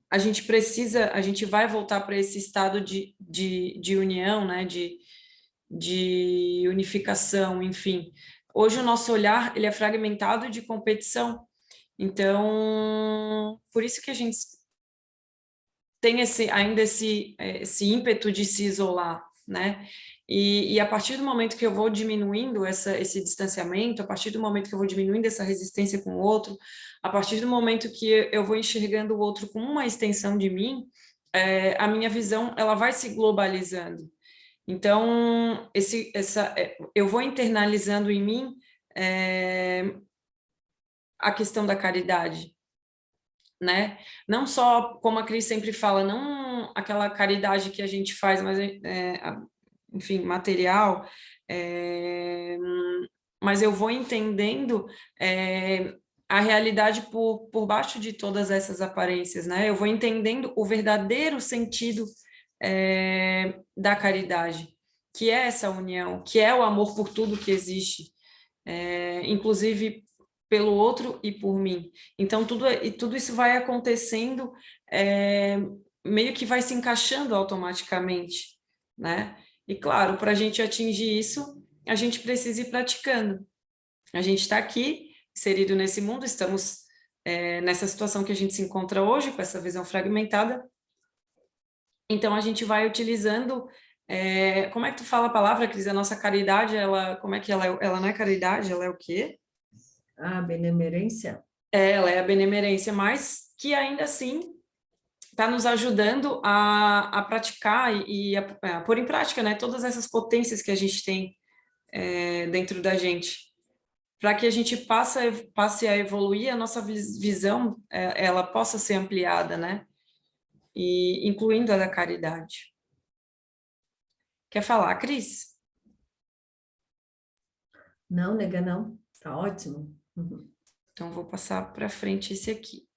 A: a gente vai voltar para esse estado de união, né? De unificação, enfim, Hoje o nosso olhar, ele é fragmentado de competição. Então, por isso que a gente tem ainda esse ímpeto de se isolar, né? E a partir do momento que eu vou diminuindo esse distanciamento, a partir do momento que eu vou diminuindo essa resistência com o outro, a partir do momento que eu vou enxergando o outro como uma extensão de mim, a minha visão ela vai se globalizando. Então, eu vou internalizando em mim a questão da caridade, né? Não só, como a Cris sempre fala, não aquela caridade que a gente faz, mas, enfim, material, mas eu vou entendendo a realidade por baixo de todas essas aparências, né? Eu vou entendendo o verdadeiro sentido da caridade, que é essa união, que é o amor por tudo que existe, inclusive pelo outro e por mim. Então, tudo isso vai acontecendo, meio que vai se encaixando automaticamente, né? E, claro, para a gente atingir isso, a gente precisa ir praticando. A gente está aqui, inserido nesse mundo, estamos nessa situação que a gente se encontra hoje, com essa visão fragmentada. Então, a gente vai utilizando... como é que tu fala a palavra, Cris? A nossa caridade, como é que ela não é caridade, ela é o quê?
D: A benemerência?
A: Ela é a benemerência, mas que ainda assim está nos ajudando a praticar e a pôr em prática, né, todas essas potências que a gente tem dentro da gente, para que a gente passe a evoluir, a nossa visão ela possa ser ampliada, né, e incluindo a da caridade. Quer falar, Cris?
D: Não, nega, não. Tá ótimo. Uhum.
A: Então, vou passar para frente esse aqui.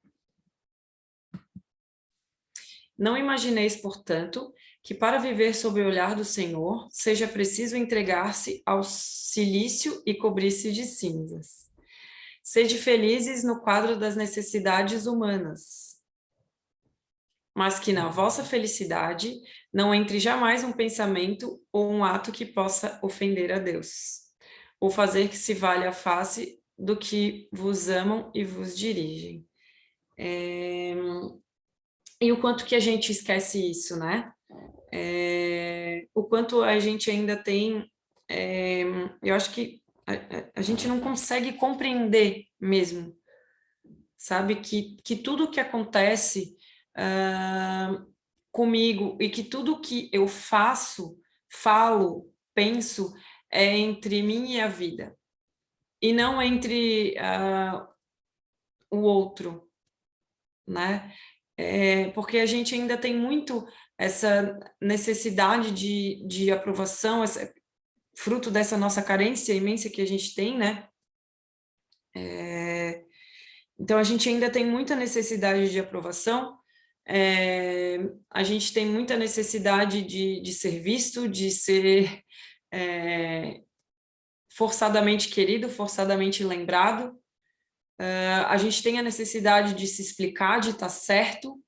A: Não imagineis, portanto, que para viver sob o olhar do Senhor, seja preciso entregar-se ao cilício e cobrir-se de cinzas. Sede felizes no quadro das necessidades humanas, mas que na vossa felicidade não entre jamais um pensamento ou um ato que possa ofender a Deus, ou fazer que se valha a face do que vos amam e vos dirigem. E o quanto que a gente esquece isso, né? O quanto a gente ainda tem... eu acho que a gente não consegue compreender mesmo, sabe? Que tudo que acontece comigo e que tudo que eu faço, falo, penso, é entre mim e a vida. E não entre o outro, né? Porque a gente ainda tem muito essa necessidade de aprovação, fruto dessa nossa carência imensa que a gente tem, né? Então, a gente ainda tem muita necessidade de aprovação, a gente tem muita necessidade de ser visto, de ser forçadamente querido, forçadamente lembrado, a gente tem a necessidade de se explicar, de estar certo,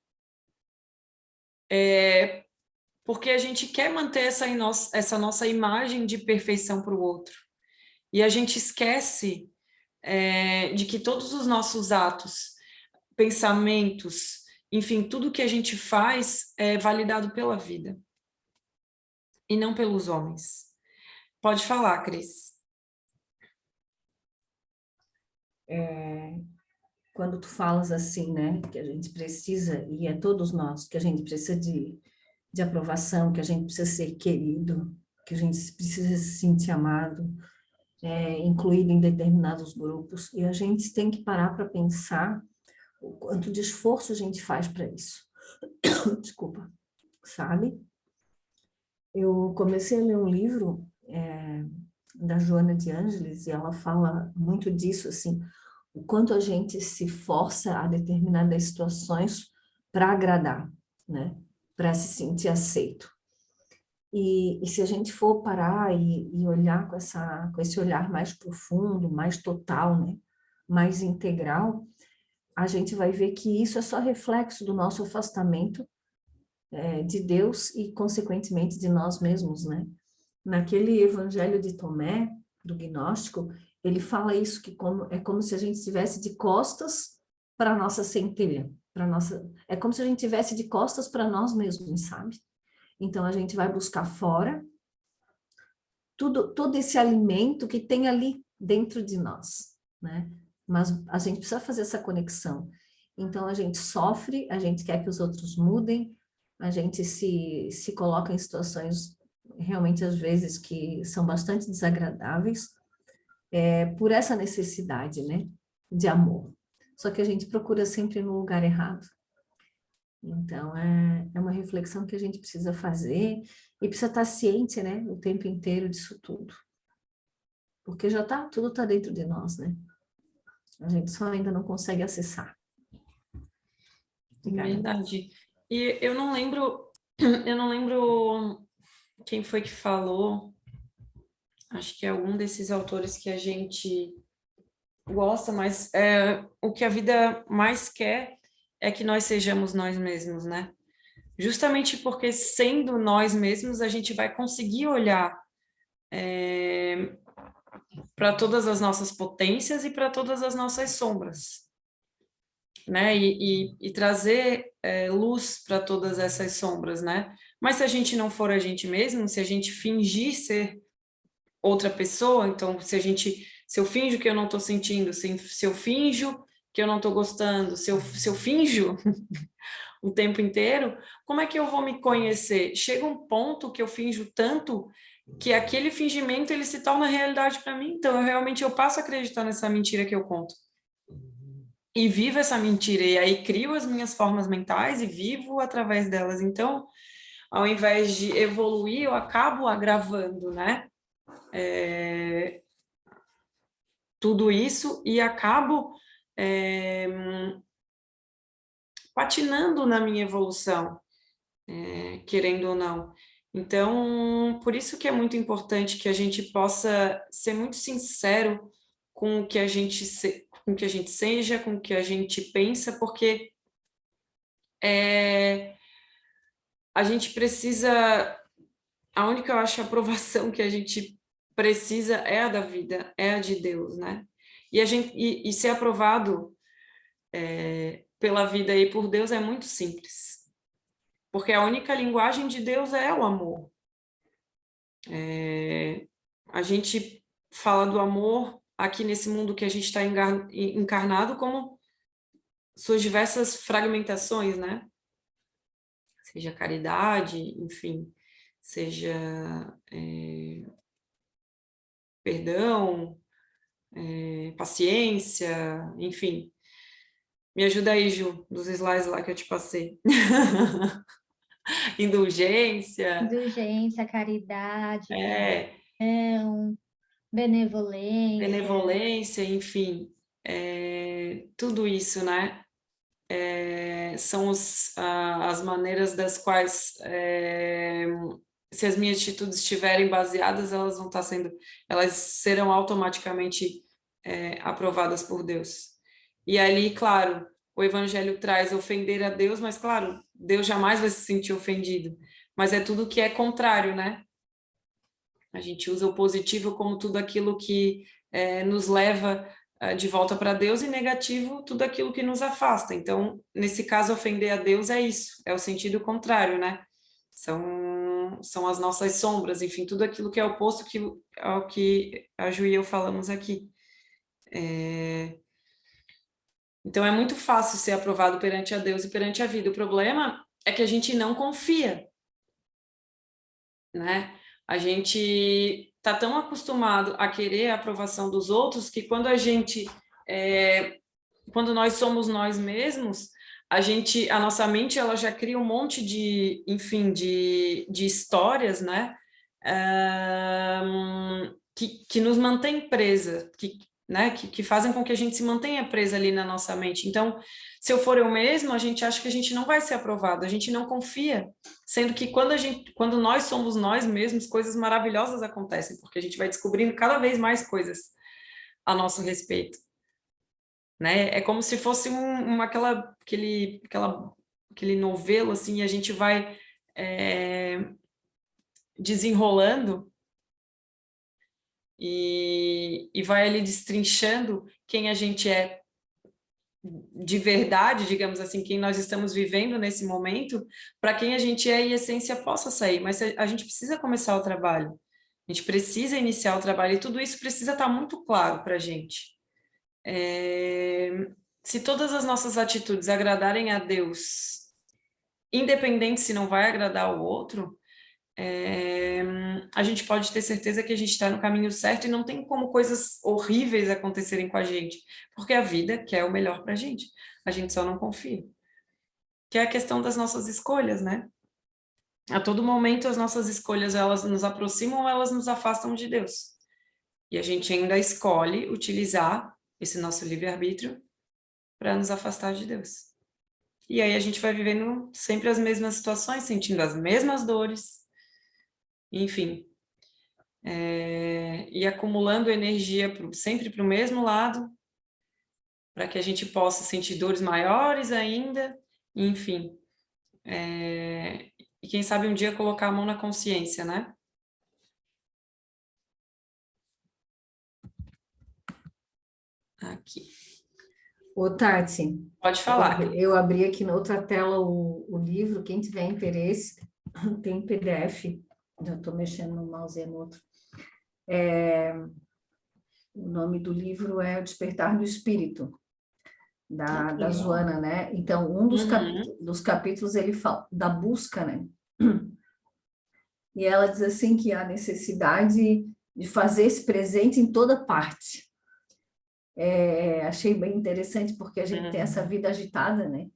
A: porque a gente quer manter essa nossa imagem de perfeição para o outro. E a gente esquece de que todos os nossos atos, pensamentos, enfim, tudo que a gente faz é validado pela vida e não pelos homens. Pode falar, Cris.
D: Quando tu falas assim, né, que a gente precisa, e é todos nós, que a gente precisa de aprovação, que a gente precisa ser querido, que a gente precisa se sentir amado, incluído em determinados grupos, e a gente tem que parar para pensar o quanto de esforço a gente faz para isso. Desculpa, sabe? Eu comecei a ler um livro da Joana de Ângeles, e ela fala muito disso, assim, o quanto a gente se força a determinadas situações para agradar, né? Para se sentir aceito. E se a gente for parar e olhar com esse olhar mais profundo, mais total, né? Mais integral, a gente vai ver que isso é só reflexo do nosso afastamento de Deus e, consequentemente, de nós mesmos, né? Naquele evangelho de Tomé, do gnóstico, Ele fala isso, que é como se a gente estivesse de costas para a nossa centelha, é como se a gente estivesse de costas para nós mesmos, sabe? Então, a gente vai buscar fora todo esse alimento que tem ali dentro de nós, né? Mas a gente precisa fazer essa conexão. Então, a gente sofre, a gente quer que os outros mudem, a gente se coloca em situações realmente, às vezes, que são bastante desagradáveis, por essa necessidade, né, de amor. Só que a gente procura sempre no lugar errado. Então, é uma reflexão que a gente precisa fazer e precisa estar ciente, né, o tempo inteiro disso tudo. Porque tudo está dentro de nós, né? A gente só ainda não consegue acessar. Obrigada.
A: Verdade. E eu não lembro quem foi que falou, acho que é algum desses autores que a gente gosta, mas o que a vida mais quer é que nós sejamos nós mesmos, né? Justamente porque sendo nós mesmos, a gente vai conseguir olhar para todas as nossas potências e para todas as nossas sombras, né? E trazer luz para todas essas sombras, né? Mas se a gente não for a gente mesmo, se a gente fingir ser outra pessoa, então se eu finjo que eu não estou sentindo, se eu finjo que eu não estou gostando, se eu finjo o tempo inteiro, como é que eu vou me conhecer? Chega um ponto que eu finjo tanto que aquele fingimento ele se torna realidade para mim, então eu passo a acreditar nessa mentira que eu conto. E vivo essa mentira, e aí crio as minhas formas mentais e vivo através delas. Então, ao invés de evoluir, eu acabo agravando, né? Tudo isso e acabo patinando na minha evolução, querendo ou não. Então, por isso que é muito importante que a gente possa ser muito sincero com o que a gente com o que a gente seja, com o que a gente pensa, porque a gente precisa, a única, eu acho, aprovação que a gente precisa é a da vida, é a de Deus, né? E ser aprovado pela vida e por Deus é muito simples, porque a única linguagem de Deus é o amor. A gente fala do amor aqui nesse mundo que a gente está encarnado como suas diversas fragmentações, né? Seja caridade, enfim, seja perdão, paciência, enfim. Me ajuda aí, Ju, dos slides lá que eu te passei. Indulgência.
E: Indulgência, caridade,
A: É,
E: benevolência.
A: benevolência, enfim. Tudo isso, né? São as maneiras das quais, se as minhas atitudes estiverem baseadas, elas serão automaticamente aprovadas por Deus. E ali, claro, o Evangelho traz ofender a Deus, mas claro, Deus jamais vai se sentir ofendido. Mas é tudo que é contrário, né? A gente usa o positivo como tudo aquilo que nos leva de volta para Deus, e negativo tudo aquilo que nos afasta. Então, nesse caso, ofender a Deus é isso, é o sentido contrário, né? São as nossas sombras, enfim, tudo aquilo que é oposto ao que a Ju e eu falamos aqui. Então, é muito fácil ser aprovado perante a Deus e perante a vida. O problema é que a gente não confia, né? A gente está tão acostumado a querer a aprovação dos outros que quando nós somos nós mesmos, a nossa mente ela já cria um monte de, enfim, de histórias, né? Que nos mantém presa, né? Que fazem com que a gente se mantenha presa ali na nossa mente. Então, se eu for eu mesmo, a gente acha que a gente não vai ser aprovado, a gente não confia, sendo que quando nós somos nós mesmos, coisas maravilhosas acontecem, porque a gente vai descobrindo cada vez mais coisas a nosso respeito, né? É como se fosse aquele novelo, assim, e a gente vai desenrolando, e vai ali destrinchando quem a gente é de verdade, digamos assim, quem nós estamos vivendo nesse momento, para quem a gente é e a essência possa sair, mas a gente precisa começar o trabalho, a gente precisa iniciar o trabalho, e tudo isso precisa estar muito claro para a gente. Se todas as nossas atitudes agradarem a Deus, independente se não vai agradar o outro, a gente pode ter certeza que a gente está no caminho certo e não tem como coisas horríveis acontecerem com a gente, porque a vida quer o melhor para a gente só não confia. Que é a questão das nossas escolhas, né? A todo momento as nossas escolhas, elas nos aproximam ou elas nos afastam de Deus. E a gente ainda escolhe utilizar esse nosso livre-arbítrio para nos afastar de Deus. E aí a gente vai vivendo sempre as mesmas situações, sentindo as mesmas dores, enfim, e acumulando energia sempre para o mesmo lado, para que a gente possa sentir dores maiores ainda, enfim. E quem sabe um dia colocar a mão na consciência, né? Aqui.
D: Ô, Tati,
A: Pode falar.
D: eu abri aqui na outra tela o livro, quem tiver interesse, tem PDF, já estou mexendo no mouse e no outro. O nome do livro é O Despertar do Espírito, da Joana, né? Então, um dos capítulos ele fala da busca, né? E ela diz assim que há necessidade de fazer esse presente em toda parte. Achei bem interessante porque a gente tem essa vida agitada, né?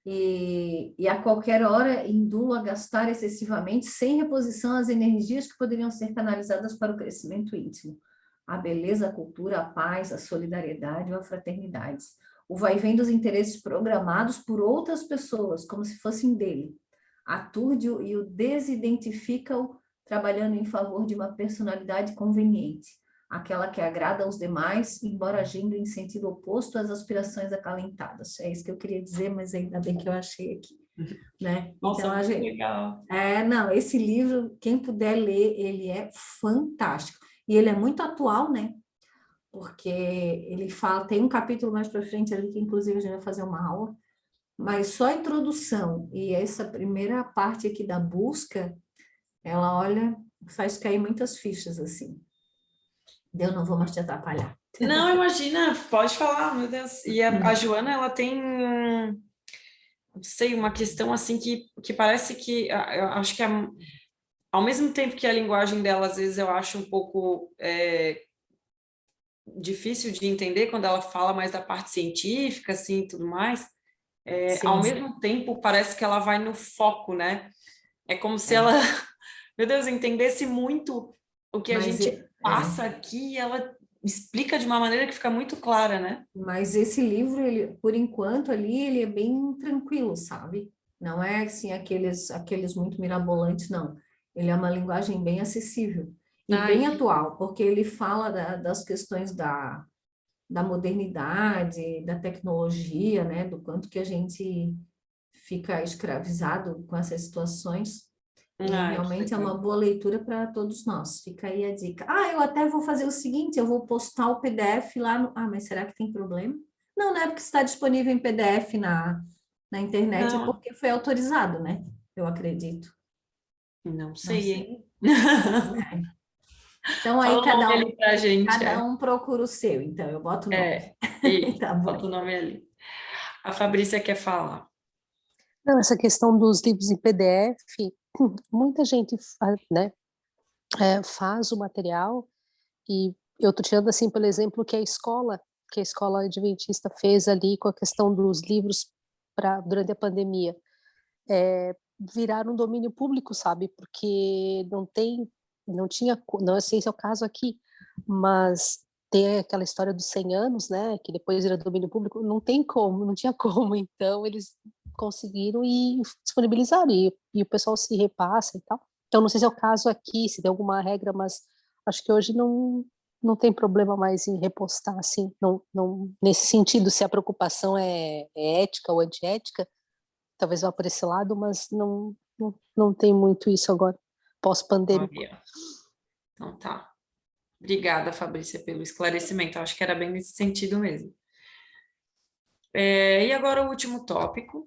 D: E a qualquer hora induo a gastar excessivamente sem reposição as energias que poderiam ser canalizadas para o crescimento íntimo, a beleza, a cultura, a paz, a solidariedade ou a fraternidade. O vai-vem dos interesses programados por outras pessoas, como se fossem dele. Aturde-o e o desidentifica-o, trabalhando em favor de uma personalidade conveniente, aquela que agrada aos demais, embora agindo em sentido oposto às aspirações acalentadas. É isso que eu queria dizer, mas ainda bem que eu achei aqui. Né?
A: Nossa,
D: então,
A: muito legal.
D: Não, esse livro, quem puder ler, ele é fantástico. E ele é muito atual, né? Porque ele fala, tem um capítulo mais para frente ali, que inclusive a gente vai fazer uma aula, mas só a introdução e essa primeira parte aqui da busca, ela, olha, faz cair muitas fichas, assim. Eu não vou mais te atrapalhar.
A: Não, imagina, pode falar, meu Deus. E a Joana, ela tem, não sei, uma questão assim que parece que, eu acho que ao mesmo tempo que a linguagem dela, às vezes, eu acho um pouco difícil de entender quando ela fala mais da parte científica, assim, e tudo mais, ao mesmo tempo parece que ela vai no foco, né? É como se ela, meu Deus, entendesse muito o que a gente passa aqui, e ela explica de uma maneira que fica muito clara, né?
D: Mas esse livro, ele, por enquanto, ali, ele é bem tranquilo, sabe? Não é, assim, aqueles muito mirabolantes, não. Ele é uma linguagem bem acessível e bem atual, porque ele fala das questões da modernidade, da tecnologia, né? Do quanto que a gente fica escravizado com essas situações. E realmente é uma boa leitura para todos nós. Fica aí a dica. Eu até vou fazer o seguinte, eu vou postar o PDF lá no... mas será que tem problema? Não, não é porque está disponível em PDF na internet, é porque foi autorizado, né? Eu acredito.
A: Não sei, hein?
D: Então aí
A: cada
D: um procura o seu, então eu boto o nome.
A: Tá bom. Bota o nome ali. A Fabrícia quer falar.
F: Não, essa questão dos livros em PDF, muita gente né, faz o material, e eu estou tirando assim, pelo exemplo, que a escola adventista fez ali com a questão dos livros durante a pandemia, viraram um domínio público, sabe? Porque não tinha, não sei se é o caso aqui, mas tem aquela história dos 100 anos, né, que depois vira domínio público, não tinha como, então eles conseguiram e disponibilizaram, e o pessoal se repassa e tal. Então, não sei se é o caso aqui, se tem alguma regra, mas acho que hoje não tem problema mais em repostar, assim, não, nesse sentido, se a preocupação é ética ou antiética, talvez vá por esse lado, mas não tem muito isso agora, pós-pandemia.
A: Então tá. Obrigada, Fabrícia, pelo esclarecimento. Acho que era bem nesse sentido mesmo. E agora o último tópico,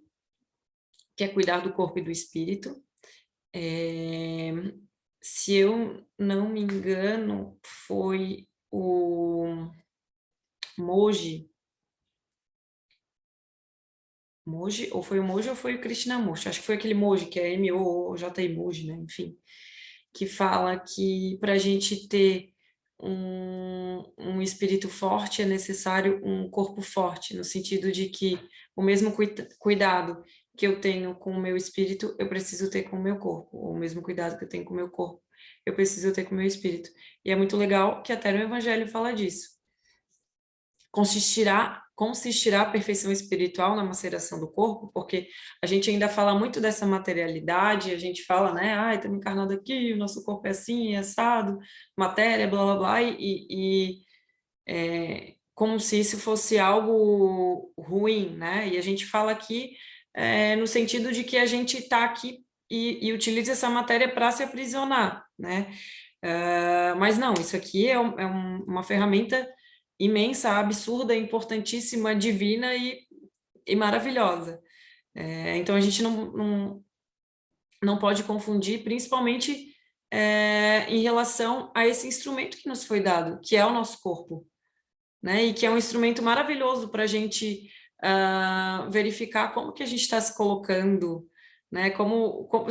A: que é cuidar do corpo e do espírito. Se eu não me engano, foi o Moji, ou foi o Moji ou foi o Krishnamurti? Acho que foi aquele Moji, que é M-O-J-I Moji, né? Enfim, que fala que para a gente ter um espírito forte é necessário um corpo forte, no sentido de que o mesmo cuidado que eu tenho com o meu espírito, eu preciso ter com o meu corpo, ou o mesmo cuidado que eu tenho com o meu corpo, eu preciso ter com o meu espírito. E é muito legal que até no Evangelho fala disso. Consistirá a perfeição espiritual na maceração do corpo, porque a gente ainda fala muito dessa materialidade, a gente fala, né, estamos encarnado aqui, o nosso corpo é assim, é assado, matéria, blá, blá, blá, como se isso fosse algo ruim, né, e a gente fala aqui no sentido de que a gente está aqui e utiliza essa matéria para se aprisionar, né, mas não, isso aqui é uma ferramenta imensa, absurda, importantíssima, divina e maravilhosa. Então, a gente não pode confundir, principalmente em relação a esse instrumento que nos foi dado, que é o nosso corpo, né? E que é um instrumento maravilhoso para a gente verificar como que a gente está se colocando, né?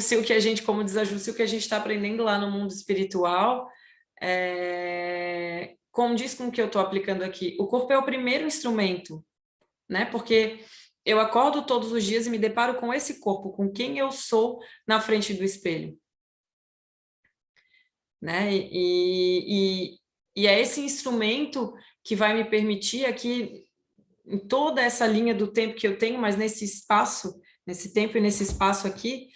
A: Se o que a gente, como diz a Ju, se o que a gente está aprendendo lá no mundo espiritual condiz com o que eu estou aplicando aqui. O corpo é o primeiro instrumento, né? Porque eu acordo todos os dias e me deparo com esse corpo, com quem eu sou na frente do espelho, né? E é esse instrumento que vai me permitir aqui, em toda essa linha do tempo que eu tenho, mas nesse espaço, nesse tempo e nesse espaço aqui,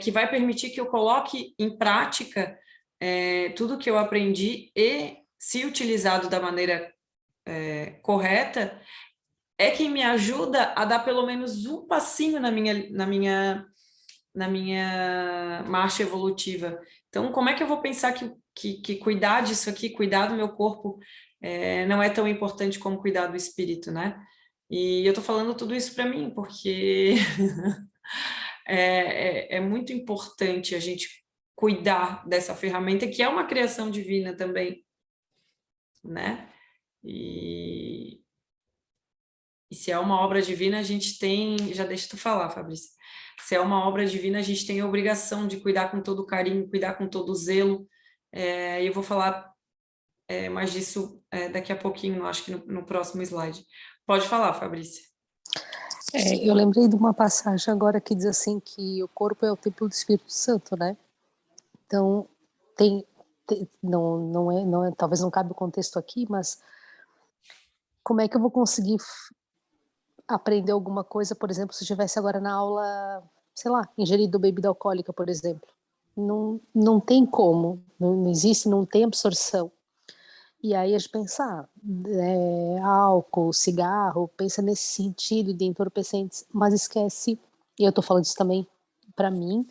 A: que vai permitir que eu coloque em prática tudo que eu aprendi e, se utilizado da maneira correta, é quem me ajuda a dar pelo menos um passinho na minha marcha evolutiva. Então, como é que eu vou pensar que cuidar disso aqui, cuidar do meu corpo, não é tão importante como cuidar do espírito, né? E eu tô falando tudo isso para mim, porque é muito importante a gente cuidar dessa ferramenta, que é uma criação divina também, né? E se é uma obra divina, a gente tem... Já deixa tu falar, Fabrício. Se é uma obra divina, a gente tem a obrigação de cuidar com todo carinho, cuidar com todo zelo. E eu vou falar mais disso daqui a pouquinho, acho que no próximo slide. Pode falar, Fabrício.
F: Eu lembrei de uma passagem agora que diz assim que o corpo é o templo do Espírito Santo, né? Então, não é, talvez não cabe o contexto aqui, mas como é que eu vou conseguir aprender alguma coisa, por exemplo, se eu estivesse agora na aula, sei lá, ingerido bebida alcoólica, por exemplo? Não tem como, não existe, não tem absorção. E aí a gente pensa, álcool, cigarro, pensa nesse sentido de entorpecentes, mas esquece, e eu tô falando isso também para mim,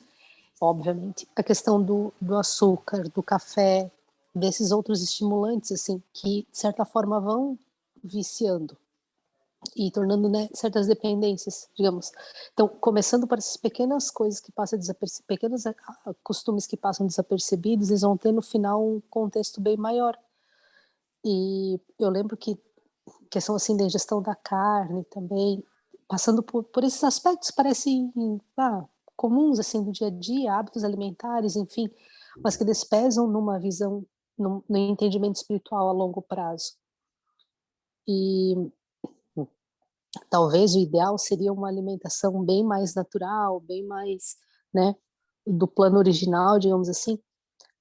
F: obviamente, a questão do açúcar, do café, desses outros estimulantes, assim, que de certa forma vão viciando e tornando, né, certas dependências, digamos. Então, começando por essas pequenas coisas que passam desapercebidas, pequenos costumes que passam desapercebidos, eles vão ter no final um contexto bem maior. E eu lembro que questão assim da ingestão da carne também, passando por esses aspectos parecem comuns assim do dia a dia, hábitos alimentares, enfim, mas que eles pesam numa visão, no entendimento espiritual a longo prazo. E talvez o ideal seria uma alimentação bem mais natural, bem mais, né, do plano original, digamos assim,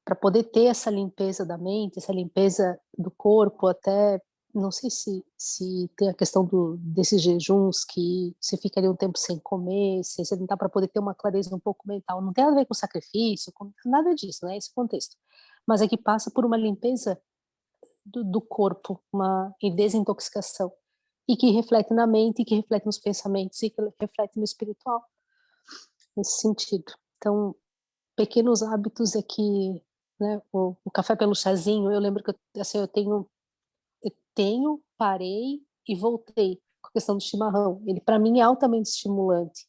F: para poder ter essa limpeza da mente, essa limpeza do corpo, até, não sei se tem a questão desses jejuns que você ficaria um tempo sem comer, sem se alimentar para poder ter uma clareza um pouco mental. Não tem nada a ver com sacrifício, com nada disso, né, esse contexto. Mas é que passa por uma limpeza do corpo, uma desintoxicação, e que reflete na mente, e que reflete nos pensamentos, e que reflete no espiritual, nesse sentido. Então, pequenos hábitos é que né? O café pelo chazinho, eu lembro que assim, parei e voltei com a questão do chimarrão. Ele, para mim, é altamente estimulante.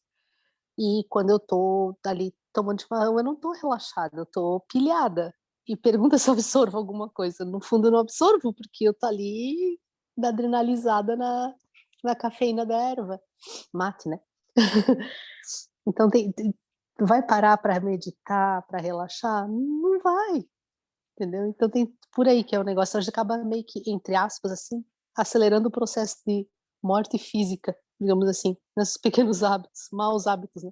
F: E quando eu tô ali tomando chimarrão, eu não tô relaxada, eu tô pilhada. E pergunta se eu absorvo alguma coisa. No fundo, eu não absorvo, porque eu tô ali adrenalizada na cafeína da erva. Mate, né? Então, vai parar para meditar, para relaxar? Não vai, entendeu? Então, tem por aí que é o negócio. A gente acaba meio que, entre aspas, assim, acelerando o processo de morte física, digamos assim, nesses pequenos hábitos, maus hábitos, né?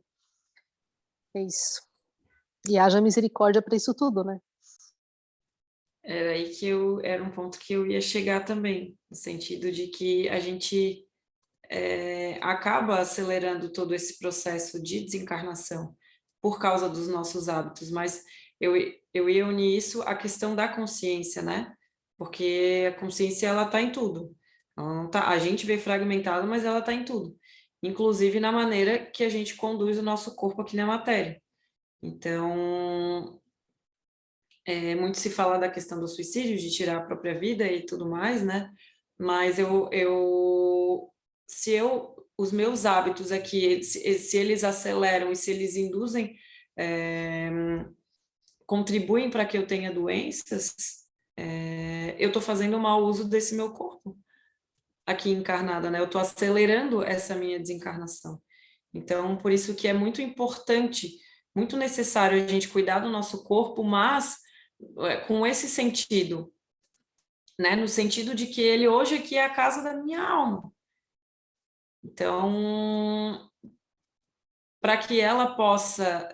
F: É isso. E haja misericórdia para isso tudo, né?
A: Era aí que era um ponto que eu ia chegar também, no sentido de que a gente acaba acelerando todo esse processo de desencarnação por causa dos nossos hábitos, mas eu ia unir isso à questão da consciência, né? Porque a consciência, ela está em tudo. Ela não tá, a gente vê fragmentado, mas ela está em tudo. Inclusive na maneira que a gente conduz o nosso corpo aqui na matéria. Então, muito se fala da questão do suicídio, de tirar a própria vida e tudo mais, né? Mas os meus hábitos aqui, se eles aceleram e se eles induzem, contribuem para que eu tenha doenças, eu estou fazendo um mau uso desse meu corpo aqui encarnada, né? Eu estou acelerando essa minha desencarnação. Então, por isso que é muito importante, muito necessário a gente cuidar do nosso corpo, mas com esse sentido, né? No sentido de que ele hoje aqui é a casa da minha alma. Então, para que ela possa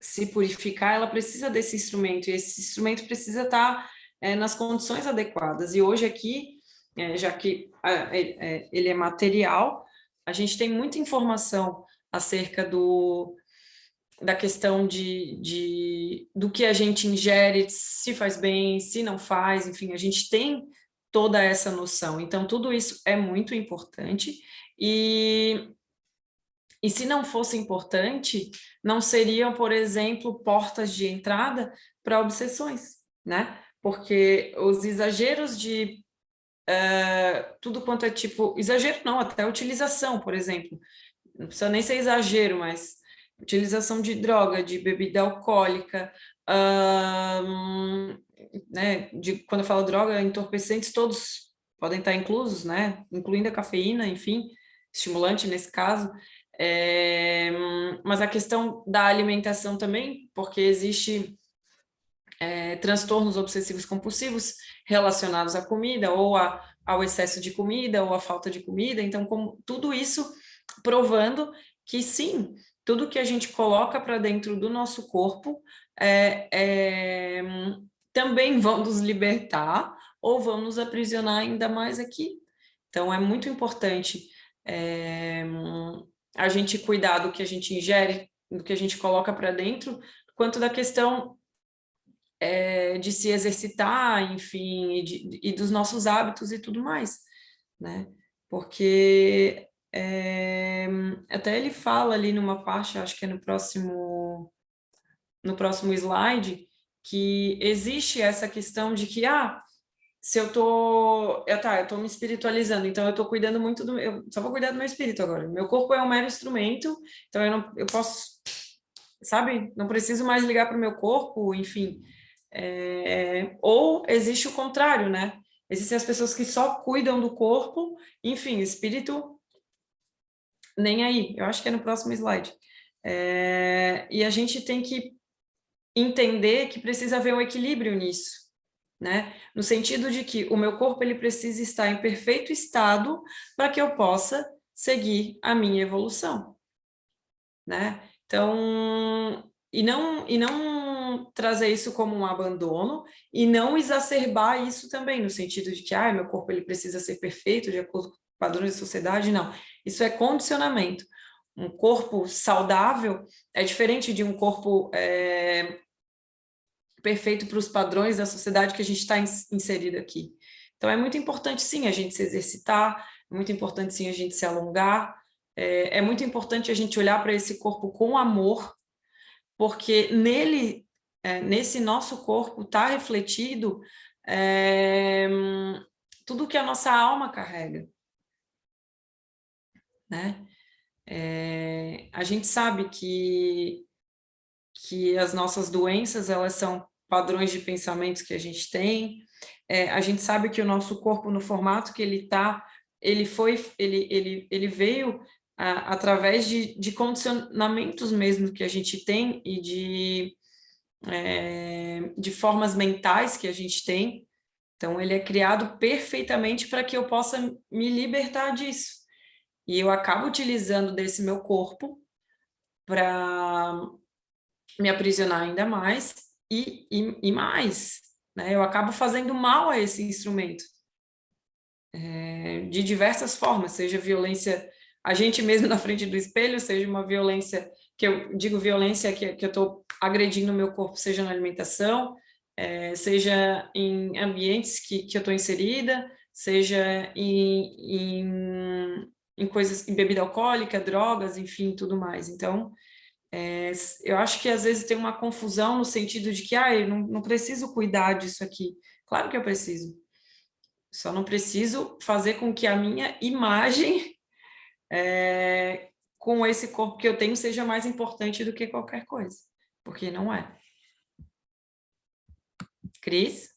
A: se purificar, ela precisa desse instrumento, e esse instrumento precisa estar nas condições adequadas. E hoje aqui, já que ele é material, a gente tem muita informação acerca da questão do que a gente ingere, se faz bem, se não faz, enfim, a gente tem toda essa noção. Então, tudo isso é muito importante e se não fosse importante, não seriam, por exemplo, portas de entrada para obsessões, né? Porque os exageros de tudo quanto é tipo, exagero não, até utilização, por exemplo, não precisa nem ser exagero, mas utilização de droga, de bebida alcoólica, né? Quando eu falo droga, entorpecentes todos podem estar inclusos, né? Incluindo a cafeína, enfim, estimulante nesse caso. Mas a questão da alimentação também, porque existe transtornos obsessivos compulsivos relacionados à comida, ou ao excesso de comida, ou à falta de comida, então, tudo isso provando que sim, tudo que a gente coloca para dentro do nosso corpo também vão nos libertar ou vão nos aprisionar ainda mais aqui. Então, é muito importante a gente cuidar do que a gente ingere, do que a gente coloca para dentro, quanto da questão de se exercitar, enfim, e dos nossos hábitos e tudo mais, né? Porque até ele fala ali numa parte, acho que é no próximo slide, que existe essa questão de que, se eu tô me espiritualizando, então eu tô cuidando muito eu só vou cuidar do meu espírito agora. Meu corpo é um mero instrumento, então eu posso, sabe? Não preciso mais ligar para o meu corpo, enfim. Ou existe o contrário, né? Existem as pessoas que só cuidam do corpo, enfim, espírito nem aí. Eu acho que é no próximo slide. E a gente tem que entender que precisa haver um equilíbrio nisso, né? No sentido de que o meu corpo ele precisa estar em perfeito estado para que eu possa seguir a minha evolução, né? Então, e não trazer isso como um abandono e não exacerbar isso também, no sentido de que, meu corpo ele precisa ser perfeito de acordo com padrões da sociedade, não. Isso é condicionamento. Um corpo saudável é diferente de um corpo perfeito para os padrões da sociedade que a gente está inserido aqui. Então, é muito importante, sim, a gente se exercitar, é muito importante, sim, a gente se alongar, é muito importante a gente olhar para esse corpo com amor, porque nele nesse nosso corpo está refletido tudo que a nossa alma carrega, né? A gente sabe que as nossas doenças, elas são padrões de pensamentos que a gente tem, a gente sabe que o nosso corpo, no formato que ele está, ele veio através de condicionamentos mesmo que a gente tem e de formas mentais que a gente tem. Então, ele é criado perfeitamente para que eu possa me libertar disso. E eu acabo utilizando desse meu corpo para me aprisionar ainda mais e mais, né? Eu acabo fazendo mal a esse instrumento, de diversas formas, seja violência a gente mesmo na frente do espelho, seja uma violência, que eu digo violência que eu estou agredindo o meu corpo, seja na alimentação, seja em ambientes que eu estou inserida, seja em coisas, em bebida alcoólica, drogas, enfim, tudo mais. Então, eu acho que às vezes tem uma confusão no sentido de que, eu não preciso cuidar disso aqui. Claro que eu preciso. Só não preciso fazer com que a minha imagem com esse corpo que eu tenho seja mais importante do que qualquer coisa. Porque não é. Cris?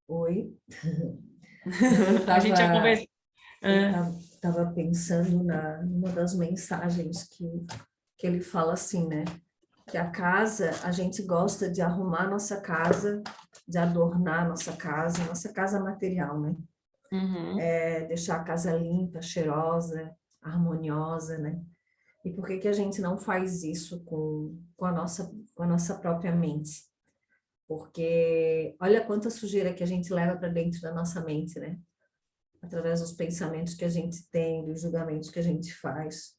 D: Oi.
A: A gente já conversou.
D: Eu estava pensando numa das mensagens que ele fala assim, né? Que a casa, a gente gosta de arrumar nossa casa, de adornar nossa casa material, né?
A: Uhum.
D: Deixar a casa limpa, cheirosa, harmoniosa, né? E por que a gente não faz isso com a nossa própria mente? Porque olha quanta sujeira que a gente leva para dentro da nossa mente, né? Através dos pensamentos que a gente tem, dos julgamentos que a gente faz.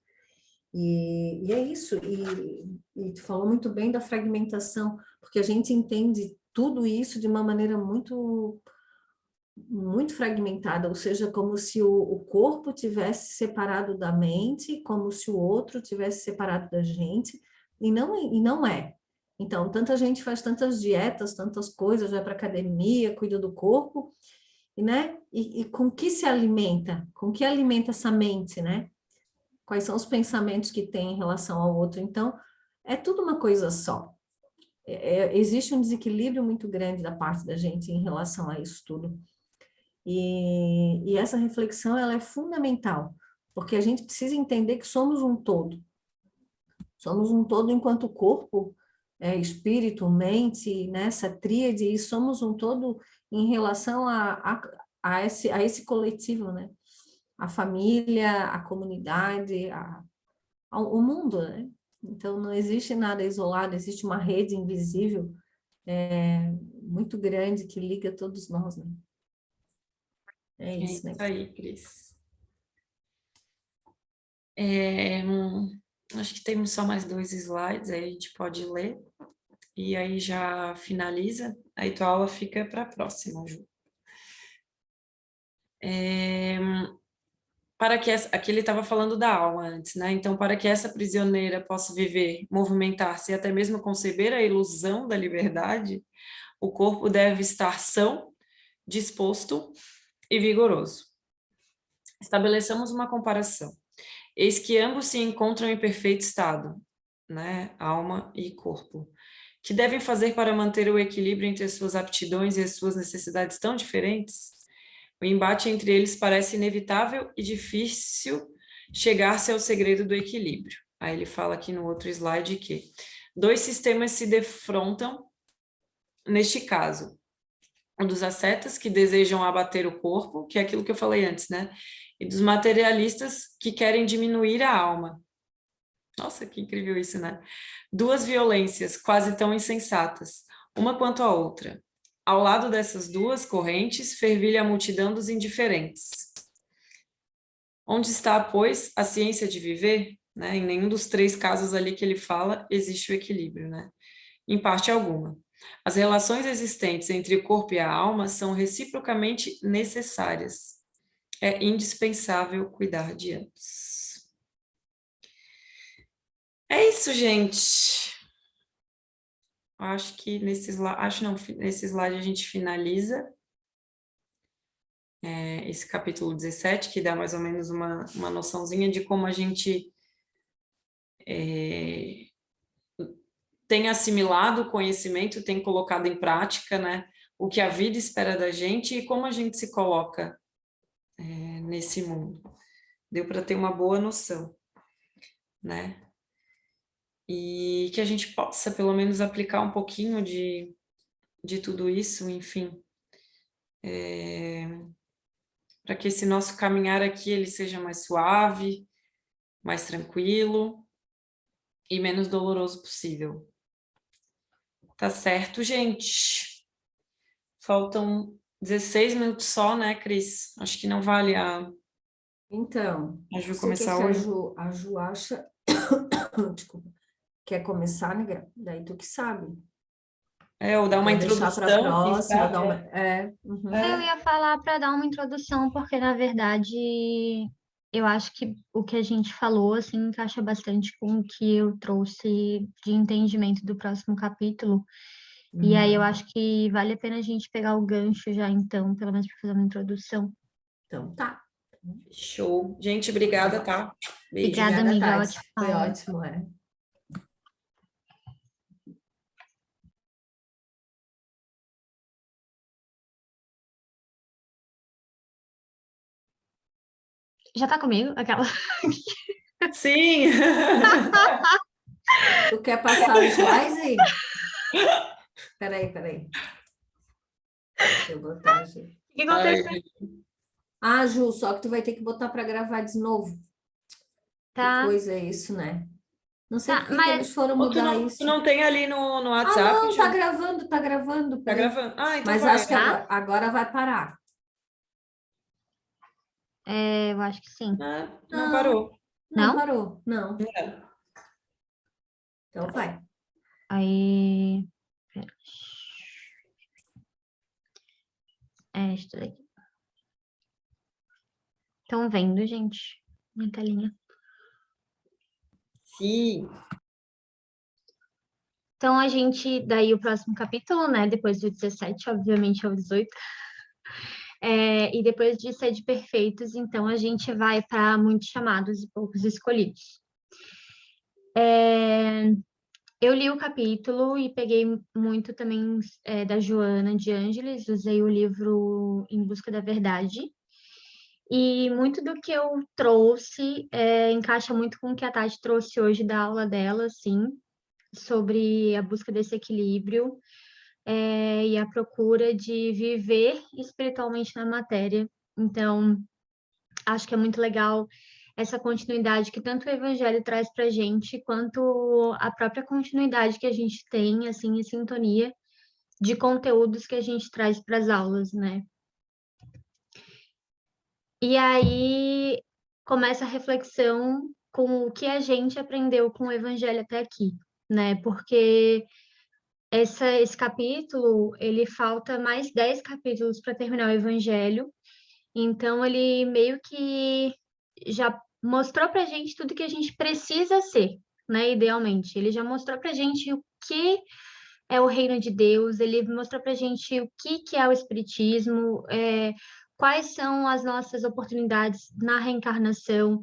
D: E é isso, e tu falou muito bem da fragmentação, porque a gente entende tudo isso de uma maneira muito, muito fragmentada, ou seja, como se o corpo tivesse separado da mente, como se o outro tivesse separado da gente, e não é. Então, tanta gente faz tantas dietas, tantas coisas, vai para academia, cuida do corpo, né? E com que se alimenta? Com que alimenta essa mente, né? Quais são os pensamentos que tem em relação ao outro? Então, é tudo uma coisa só. Existe um desequilíbrio muito grande da parte da gente em relação a isso tudo. E essa reflexão, ela é fundamental, porque a gente precisa entender que somos um todo. Somos um todo enquanto corpo, espírito, mente, nessa tríade, e somos um todo em relação a esse coletivo, né? A família, a comunidade, o mundo, né? Então, não existe nada isolado, existe uma rede invisível muito grande que liga todos nós, né? É isso, né?
A: Isso aí, Cris. Acho que temos só mais 2 slides, aí a gente pode ler, e aí já finaliza, aí tua aula fica para a próxima, Ju. Aqui ele estava falando da alma antes, né? Então, para que essa prisioneira possa viver, movimentar-se e até mesmo conceber a ilusão da liberdade, o corpo deve estar são, disposto e vigoroso. Estabeleçamos uma comparação. Eis que ambos se encontram em perfeito estado, né? Alma e corpo. Que devem fazer para manter o equilíbrio entre as suas aptidões e as suas necessidades tão diferentes? O embate entre eles parece inevitável e difícil chegar-se ao segredo do equilíbrio. Aí ele fala aqui no outro slide que 2 sistemas se defrontam neste caso. Um dos ascetas que desejam abater o corpo, que é aquilo que eu falei antes, né? E dos materialistas que querem diminuir a alma. Nossa, que incrível isso, né? 2 violências quase tão insensatas, uma quanto a outra. Ao lado dessas 2 correntes, fervilha a multidão dos indiferentes. Onde está, pois, a ciência de viver? Né? Em nenhum dos 3 casos ali que ele fala, existe o equilíbrio, né? Em parte alguma. As relações existentes entre o corpo e a alma são reciprocamente necessárias. É indispensável cuidar de ambos. É isso, gente. acho que nesse slide a gente finaliza esse capítulo 17, que dá mais ou menos uma noçãozinha de como a gente tem assimilado o conhecimento, tem colocado em prática, né, o que a vida espera da gente e como a gente se coloca nesse mundo. Deu para ter uma boa noção, né? E que a gente possa, pelo menos, aplicar um pouquinho de tudo isso, enfim, para que esse nosso caminhar aqui ele seja mais suave, mais tranquilo e menos doloroso possível. Tá certo, gente? Faltam 16 minutos só, né, Cris? Acho que não vale a
D: Então,
A: Ju
D: você quer
A: começar
D: que
A: hoje.
D: a Ju acha... Desculpa. Quer começar, negra? Daí tu que sabe.
A: Ou dar uma
D: Quer deixar para a
A: introdução, quem
D: próxima, dar
A: sabe?
D: uma... uhum.
E: Eu ia falar para dar uma introdução, porque na verdade eu acho que o que a gente falou assim encaixa bastante com o que eu trouxe de entendimento do próximo capítulo. E aí eu acho que vale a pena a gente pegar o gancho já então, pelo menos para fazer uma introdução.
D: Então, tá.
A: Show. Gente, obrigada, tá? Beijo.
E: Obrigada,
D: Obrigada,
E: amiga.
D: Tati.
E: Ótima
D: Foi
E: aula.
D: ótimo,
E: Já tá comigo? Aquela.
A: Sim!
D: Tu quer passar o slide? Peraí. Deixa eu botar, Ju.
E: O que aconteceu?
D: Ah, Ju, só que tu vai ter que botar para gravar de novo. Que
E: Tá.
D: coisa é isso, né? Não sei
E: Tá,
D: por que
E: mas
D: eles foram
A: Ou tu
D: mudar
A: não,
D: isso.
A: tu não tem ali no
D: Ah,
A: WhatsApp?
D: não,
A: Ju?
D: tá gravando,
A: Tá
D: peraí.
A: gravando? Ah, então
D: Mas
A: vai.
D: acho que agora vai parar.
E: eu acho que sim.
A: Ah, não
D: Não,
A: parou.
D: não
E: Não?
D: parou, não.
A: É.
D: Então vai.
E: Aí. Pera. Isso daqui. Estão vendo, gente? Minha telinha.
A: Sim.
E: Então, a gente, daí o próximo capítulo, né? Depois do 17, obviamente, é o 18. E depois de Sede Perfeitos, então, a gente vai para muitos chamados e poucos escolhidos. Eu li o capítulo e peguei muito também da Joana de Ângeles, usei o livro Em Busca da Verdade. E muito do que eu trouxe encaixa muito com o que a Tati trouxe hoje da aula dela, assim, sobre a busca desse equilíbrio e a procura de viver espiritualmente na matéria. Então, acho que é muito legal essa continuidade que tanto o Evangelho traz para a gente, quanto a própria continuidade que a gente tem, assim, em sintonia de conteúdos que a gente traz para as aulas, né? E aí começa a reflexão com o que a gente aprendeu com o Evangelho até aqui, né? Porque esse capítulo, ele falta mais 10 capítulos para terminar o Evangelho, então ele meio que já mostrou para a gente tudo que a gente precisa ser, né? Idealmente, ele já mostrou para a gente o que é o reino de Deus, ele mostrou para a gente o que é o Espiritismo, quais são as nossas oportunidades na reencarnação,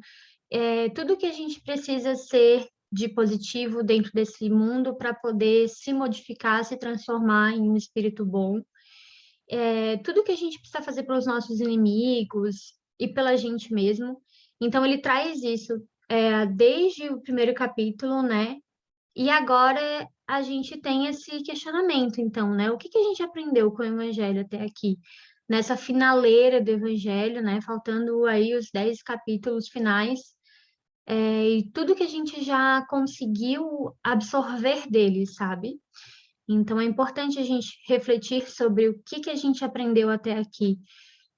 E: tudo que a gente precisa ser de positivo dentro desse mundo para poder se modificar, se transformar em um espírito bom. Tudo que a gente precisa fazer pelos nossos inimigos e pela gente mesmo. Então, ele traz isso desde o primeiro capítulo, né? E agora a gente tem esse questionamento, então, né? O que que a gente aprendeu com o Evangelho até aqui? Nessa finaleira do Evangelho, né? Faltando aí os 10 capítulos finais, e tudo que a gente já conseguiu absorver dele, sabe? Então, é importante a gente refletir sobre o que que a gente aprendeu até aqui,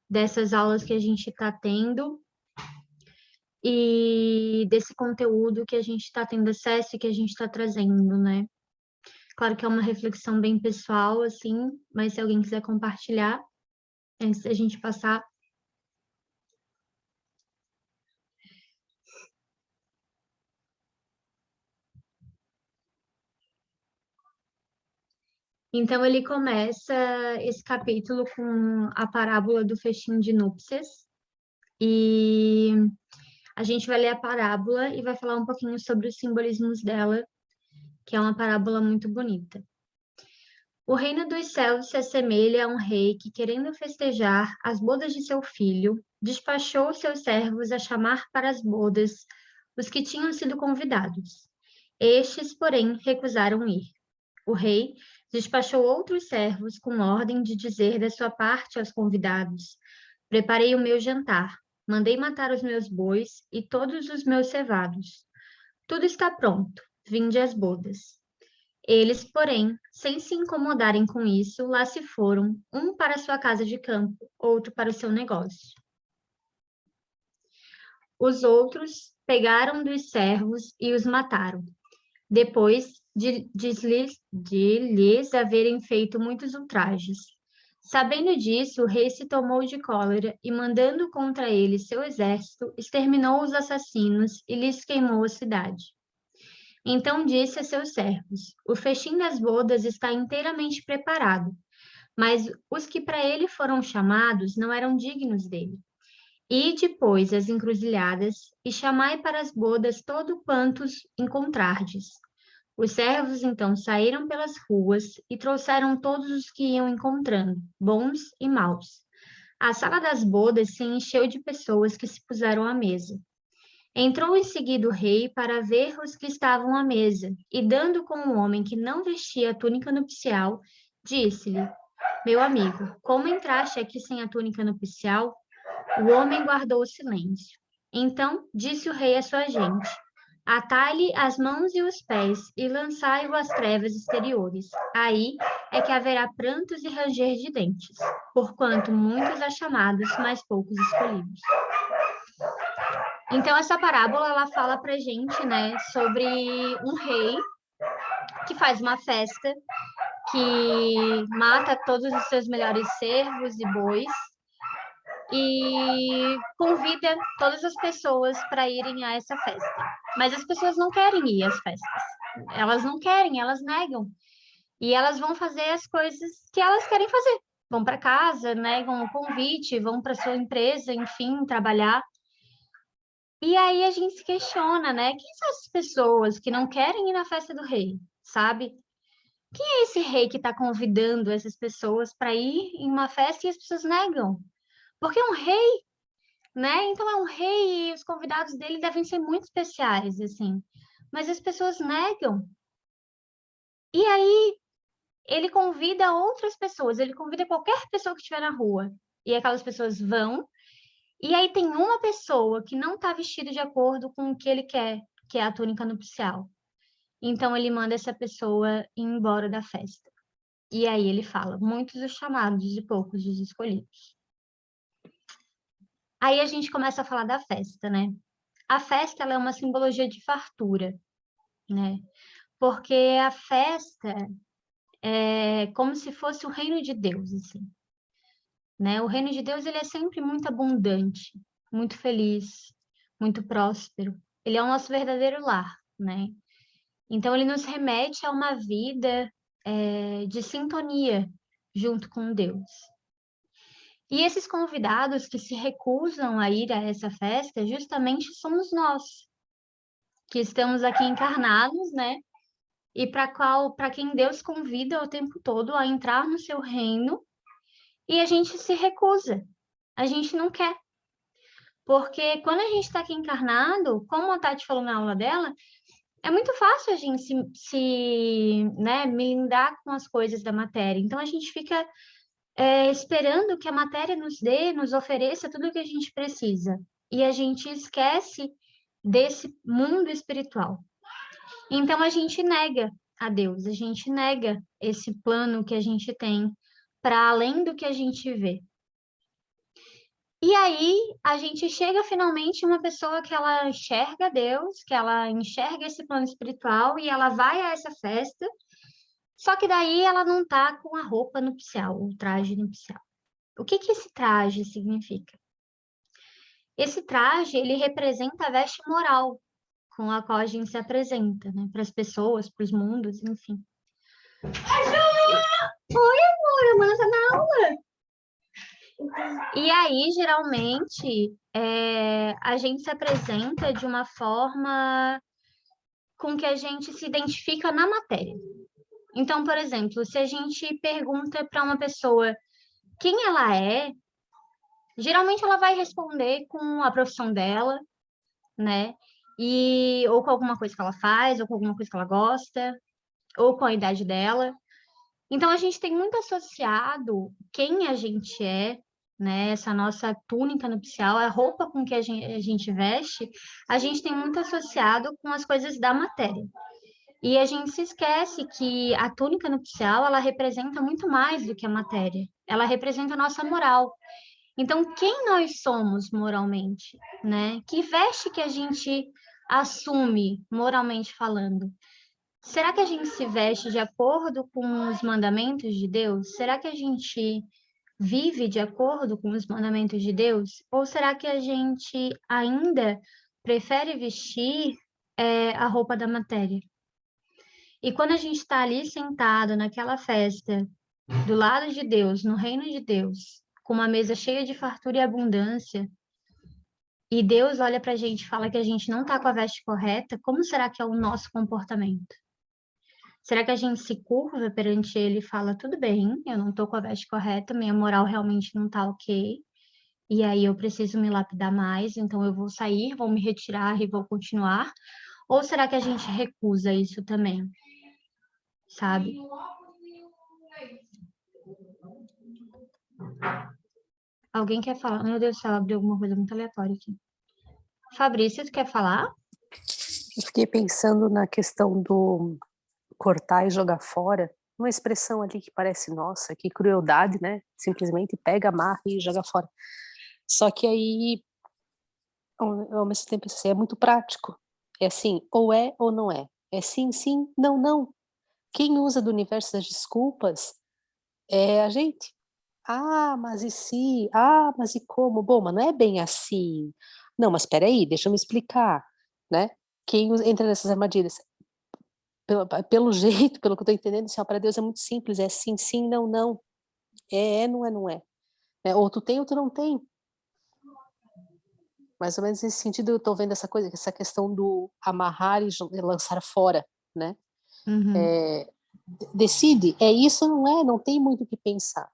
E: dessas aulas que a gente está tendo e desse conteúdo que a gente está tendo acesso e que a gente está trazendo, né? Claro que é uma reflexão bem pessoal, assim, mas se alguém quiser compartilhar, antes da gente passar. Então, ele começa esse capítulo com a parábola do festim de núpcias, e a gente vai ler a parábola e vai falar um pouquinho sobre os simbolismos dela, que é uma parábola muito bonita. O reino dos céus se assemelha a um rei que, querendo festejar as bodas de seu filho, despachou seus servos a chamar para as bodas os que tinham sido convidados. Estes, porém, recusaram ir. O rei despachou outros servos com ordem de dizer da sua parte aos convidados: preparei o meu jantar, mandei matar os meus bois e todos os meus cevados. Tudo está pronto, vinde às bodas. Eles, porém, sem se incomodarem com isso, lá se foram, um para sua casa de campo, outro para o seu negócio. Os outros pegaram dos servos e os mataram, depois de lhes haverem feito muitos ultrajes. Sabendo disso, o rei se tomou de cólera e, mandando contra ele seu exército, exterminou os assassinos e lhes queimou a cidade. Então disse a seus servos: o festim das bodas está inteiramente preparado, mas os que para ele foram chamados não eram dignos dele. Ide, pois, às encruzilhadas, e chamai para as bodas todo quantos encontrardes. Os servos então saíram pelas ruas e trouxeram todos os que iam encontrando, bons e maus. A sala das bodas se encheu de pessoas que se puseram à mesa. Entrou em seguida o rei para ver os que estavam à mesa, e dando com um homem que não vestia a túnica nupcial, disse-lhe: meu amigo, como entraste aqui sem a túnica nupcial? O homem guardou o silêncio. Então disse o rei à sua gente: atai-lhe as mãos e os pés e lançai-o às trevas exteriores. Aí é que haverá prantos e ranger de dentes, porquanto muitos há chamados, mas poucos escolhidos. Então, essa parábola, ela fala pra gente, né, sobre um rei que faz uma festa, que mata todos os seus melhores servos e bois, e convida todas as pessoas para irem a essa festa. Mas as pessoas não querem ir às festas. Elas não querem, elas negam. E elas vão fazer as coisas que elas querem fazer. Vão para casa, negam o convite, vão para sua empresa, enfim, trabalhar. E aí a gente se questiona, né? Quem são essas pessoas que não querem ir na festa do rei, sabe? Quem é esse rei que está convidando essas pessoas para ir em uma festa e as pessoas negam? Porque é um rei, né? Então é um rei e os convidados dele devem ser muito especiais, assim. Mas as pessoas negam. E aí ele convida outras pessoas, ele convida qualquer pessoa que estiver na rua. E aquelas pessoas vão. E aí tem uma pessoa que não está vestida de acordo com o que ele quer, que é a túnica nupcial. Então ele manda essa pessoa ir embora da festa. E aí ele fala: muitos os chamados e poucos os escolhidos. Aí a gente começa a falar da festa, né? A festa, ela é uma simbologia de fartura, né? Porque a festa é como se fosse o reino de Deus, assim, né? O reino de Deus, ele é sempre muito abundante, muito feliz, muito próspero. Ele é o nosso verdadeiro lar, né? Então, ele nos remete a uma vida de sintonia junto com Deus. E esses convidados que se recusam a ir a essa festa, justamente somos nós, que estamos aqui encarnados, né? E para quem Deus convida o tempo todo a entrar no seu reino, e a gente se recusa, a gente não quer. Porque quando a gente está aqui encarnado, como a Tati falou na aula dela, é muito fácil a gente né, melindrar com as coisas da matéria. Então, a gente fica esperando que a matéria nos dê, nos ofereça tudo o que a gente precisa. E a gente esquece desse mundo espiritual. Então, a gente nega a Deus, a gente nega esse plano que a gente tem para além do que a gente vê. E aí, a gente chega finalmente em uma pessoa que ela enxerga Deus, que ela enxerga esse plano espiritual e ela vai a essa festa, só que daí ela não tá com a roupa nupcial, o traje nupcial. O que que esse traje significa? Esse traje, ele representa a veste moral com a qual a gente se apresenta, né, para as pessoas, para os mundos, enfim. Oi, amor, a Amanda tá na aula. E aí, geralmente, a gente se apresenta de uma forma com que a gente se identifica na matéria. Então, por exemplo, se a gente pergunta para uma pessoa quem ela é, geralmente ela vai responder com a profissão dela, né? Ou com alguma coisa que ela faz, ou com alguma coisa que ela gosta, ou com a idade dela. Então, a gente tem muito associado quem a gente é, né? Essa nossa túnica nupcial, a roupa com que a gente veste, a gente tem muito associado com as coisas da matéria. E a gente se esquece que a túnica nupcial, ela representa muito mais do que a matéria. Ela representa a nossa moral. Então, quem nós somos moralmente, né? Que veste que a gente assume, moralmente falando? Será que a gente se veste de acordo com os mandamentos de Deus? Será que a gente vive de acordo com os mandamentos de Deus? Ou será que a gente ainda prefere vestir a roupa da matéria? E quando a gente está ali sentado naquela festa, do lado de Deus, no reino de Deus, com uma mesa cheia de fartura e abundância, e Deus olha para a gente e fala que a gente não está com a veste correta, como será que é o nosso comportamento? Será que a gente se curva perante Ele e fala, tudo bem, eu não estou com a veste correta, minha moral realmente não está ok, e aí eu preciso me lapidar mais, então eu vou sair, vou me retirar e vou continuar? Ou será que a gente recusa isso também? Sabe? Alguém quer falar? Meu Deus do céu, abriu alguma coisa muito aleatória aqui. Fabrício, tu quer falar?
F: Eu fiquei pensando na questão do cortar e jogar fora, uma expressão ali que parece, nossa, que crueldade, né? Simplesmente pega, amarra e joga fora. Só que aí, ao mesmo tempo, assim, é muito prático. É assim, ou é ou não é. É sim, sim, não, não. Quem usa do universo das desculpas é a gente. Ah, mas e se? Ah, mas e como? Bom, mas não é bem assim. Não, mas espera aí, deixa eu me explicar, né? Quem entra nessas armadilhas? Pelo jeito, pelo que eu estou entendendo, assim, para Deus é muito simples, é sim, sim, não, não. É, não é, não é. Ou tu tem ou tu não tem. Mais ou menos nesse sentido, eu estou vendo essa coisa, essa questão do amarrar e lançar fora, né?
E: Uhum.
F: Decide, é isso ou não é, não tem muito o que pensar.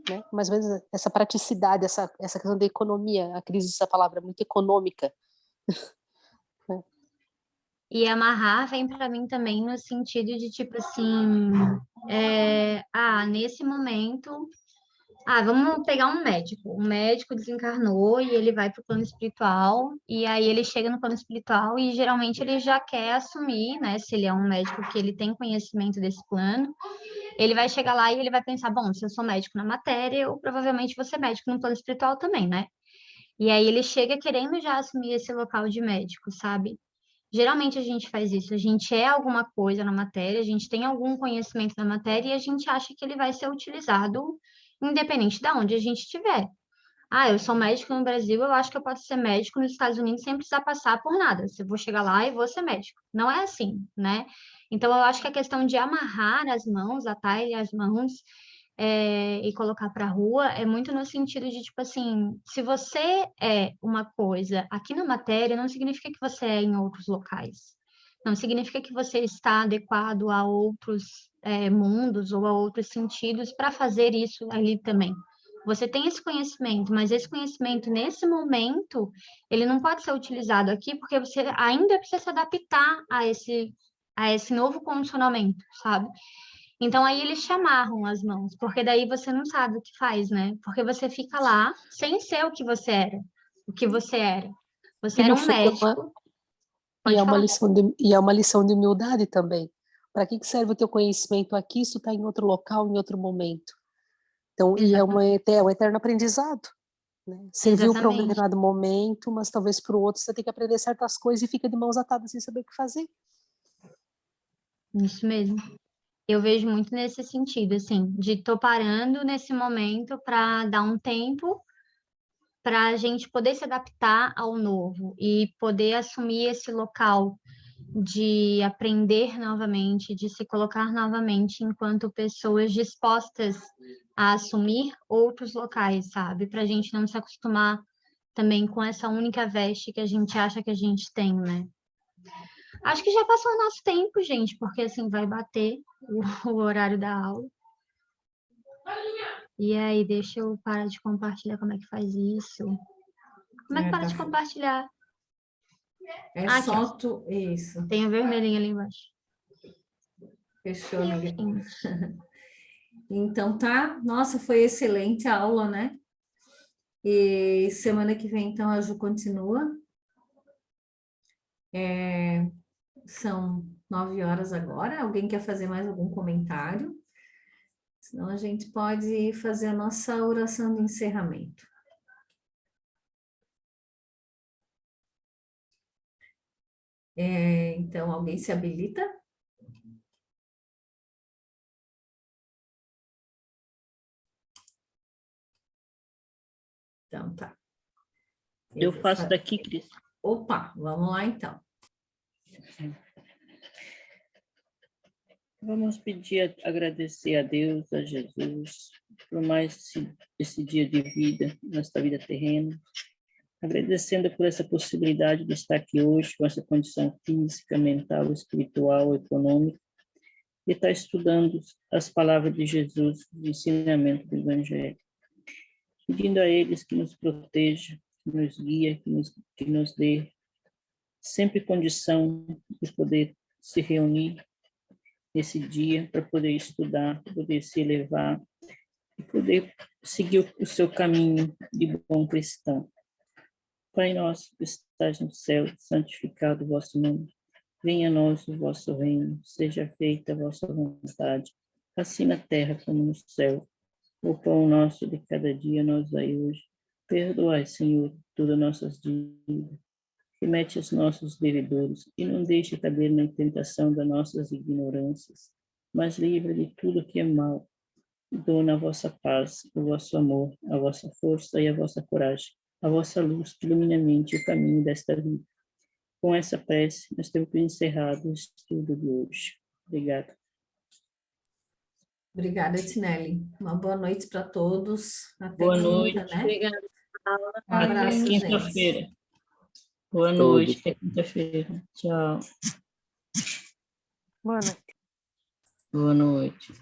F: Né? Mais ou menos essa praticidade, essa questão da economia, a crise dessa palavra muito econômica. Né?
E: E amarrar vem para mim também no sentido de tipo assim, nesse momento, vamos pegar um médico. Um médico desencarnou e ele vai para o plano espiritual, e aí ele chega no plano espiritual e geralmente ele já quer assumir, né? Se ele é um médico que ele tem conhecimento desse plano, ele vai chegar lá e ele vai pensar, bom, se eu sou médico na matéria, eu provavelmente vou ser médico no plano espiritual também, né? E aí ele chega querendo já assumir esse local de médico, sabe? Geralmente a gente faz isso, a gente é alguma coisa na matéria, a gente tem algum conhecimento na matéria e a gente acha que ele vai ser utilizado independente de onde a gente estiver. Eu sou médico no Brasil, eu acho que eu posso ser médico nos Estados Unidos sem precisar passar por nada. Se eu vou chegar lá e vou ser médico. Não é assim, né? Então, eu acho que a questão de amarrar as mãos, atar as mãos e colocar para a rua é muito no sentido de, tipo assim, se você é uma coisa aqui na matéria, não significa que você é em outros locais. Não significa que você está adequado a outros mundos ou a outros sentidos para fazer isso ali também. Você tem esse conhecimento, mas esse conhecimento, nesse momento, ele não pode ser utilizado aqui, porque você ainda precisa se adaptar a esse novo condicionamento, sabe? Então, aí eles te amarram as mãos, porque daí você não sabe o que faz, né? Porque você fica lá sem ser o que você era. O que você era. Você
F: E
E: era
F: no
E: um
F: fundo,
E: médico.
F: e
E: Pode
F: é uma
E: falar.
F: lição e é uma lição de humildade também. Para que serve o teu conhecimento aqui se tu está em outro local, em outro momento? Então, e é
E: Exatamente.
F: é um eterno aprendizado. Né? Serviu para um
E: Exatamente.
F: determinado momento, mas talvez para o outro você tem que aprender certas coisas e fica de mãos atadas sem saber o que fazer.
E: Isso mesmo. Eu vejo muito nesse sentido, assim, de tô parando nesse momento para dar um tempo para a gente poder se adaptar ao novo e poder assumir esse local de aprender novamente, de se colocar novamente enquanto pessoas dispostas a assumir outros locais, sabe? Para a gente não se acostumar também com essa única veste que a gente acha que a gente tem, né? Acho que já passou o nosso tempo, gente, porque assim vai bater o horário da aula. E aí, deixa eu parar de compartilhar como é que faz isso. Como é que para de compartilhar?
D: É
E: Aqui,
D: só
E: ó.
D: tu... Isso.
E: Tem o vermelhinho ali embaixo.
D: Fechou, amiga.
E: Enfim.
D: Então tá. Nossa, foi excelente a aula, né? E semana que vem, então, a Ju continua. São 9 horas agora. Alguém quer fazer mais algum comentário? Senão a gente pode fazer a nossa oração de encerramento. Então, alguém se habilita? Então, tá.
B: Eu
D: vou
B: faço daqui, Cris.
D: Opa, vamos lá então.
B: Vamos pedir, agradecer a Deus, a Jesus, por mais esse dia de vida, nesta vida terrena. Agradecendo por essa possibilidade de estar aqui hoje, com essa condição física, mental, espiritual, econômica, e estar estudando as palavras de Jesus, o ensinamento do Evangelho. Pedindo a eles que nos proteja, que nos guia, que nos dê sempre condição de poder se reunir nesse dia para poder estudar, poder se elevar e poder seguir o seu caminho de bom cristão. Pai nosso que estás no céu, santificado o vosso nome. Venha a nós o vosso reino, seja feita a vossa vontade, assim na terra como no céu. O pão nosso de cada dia nos dai hoje. Perdoai, Senhor, todas as nossas dívidas. Remete os nossos devedores e não deixe caber na tentação das nossas ignorâncias, mas livra de tudo que é mal. Dona a vossa paz, o vosso amor, a vossa força e a vossa coragem, a vossa luz que ilumina a mente e o caminho desta vida. Com essa prece, nós temos encerrado o estudo de hoje. Obrigada.
D: Obrigada, Tinelli. Uma boa noite para todos. Até
B: Boa
D: quinta,
B: noite.
D: né?
C: Obrigada.
D: Um abraço, gente.
B: Quinta-feira. Boa noite, até quinta-feira. Tchau.
C: Boa noite.
B: Boa noite.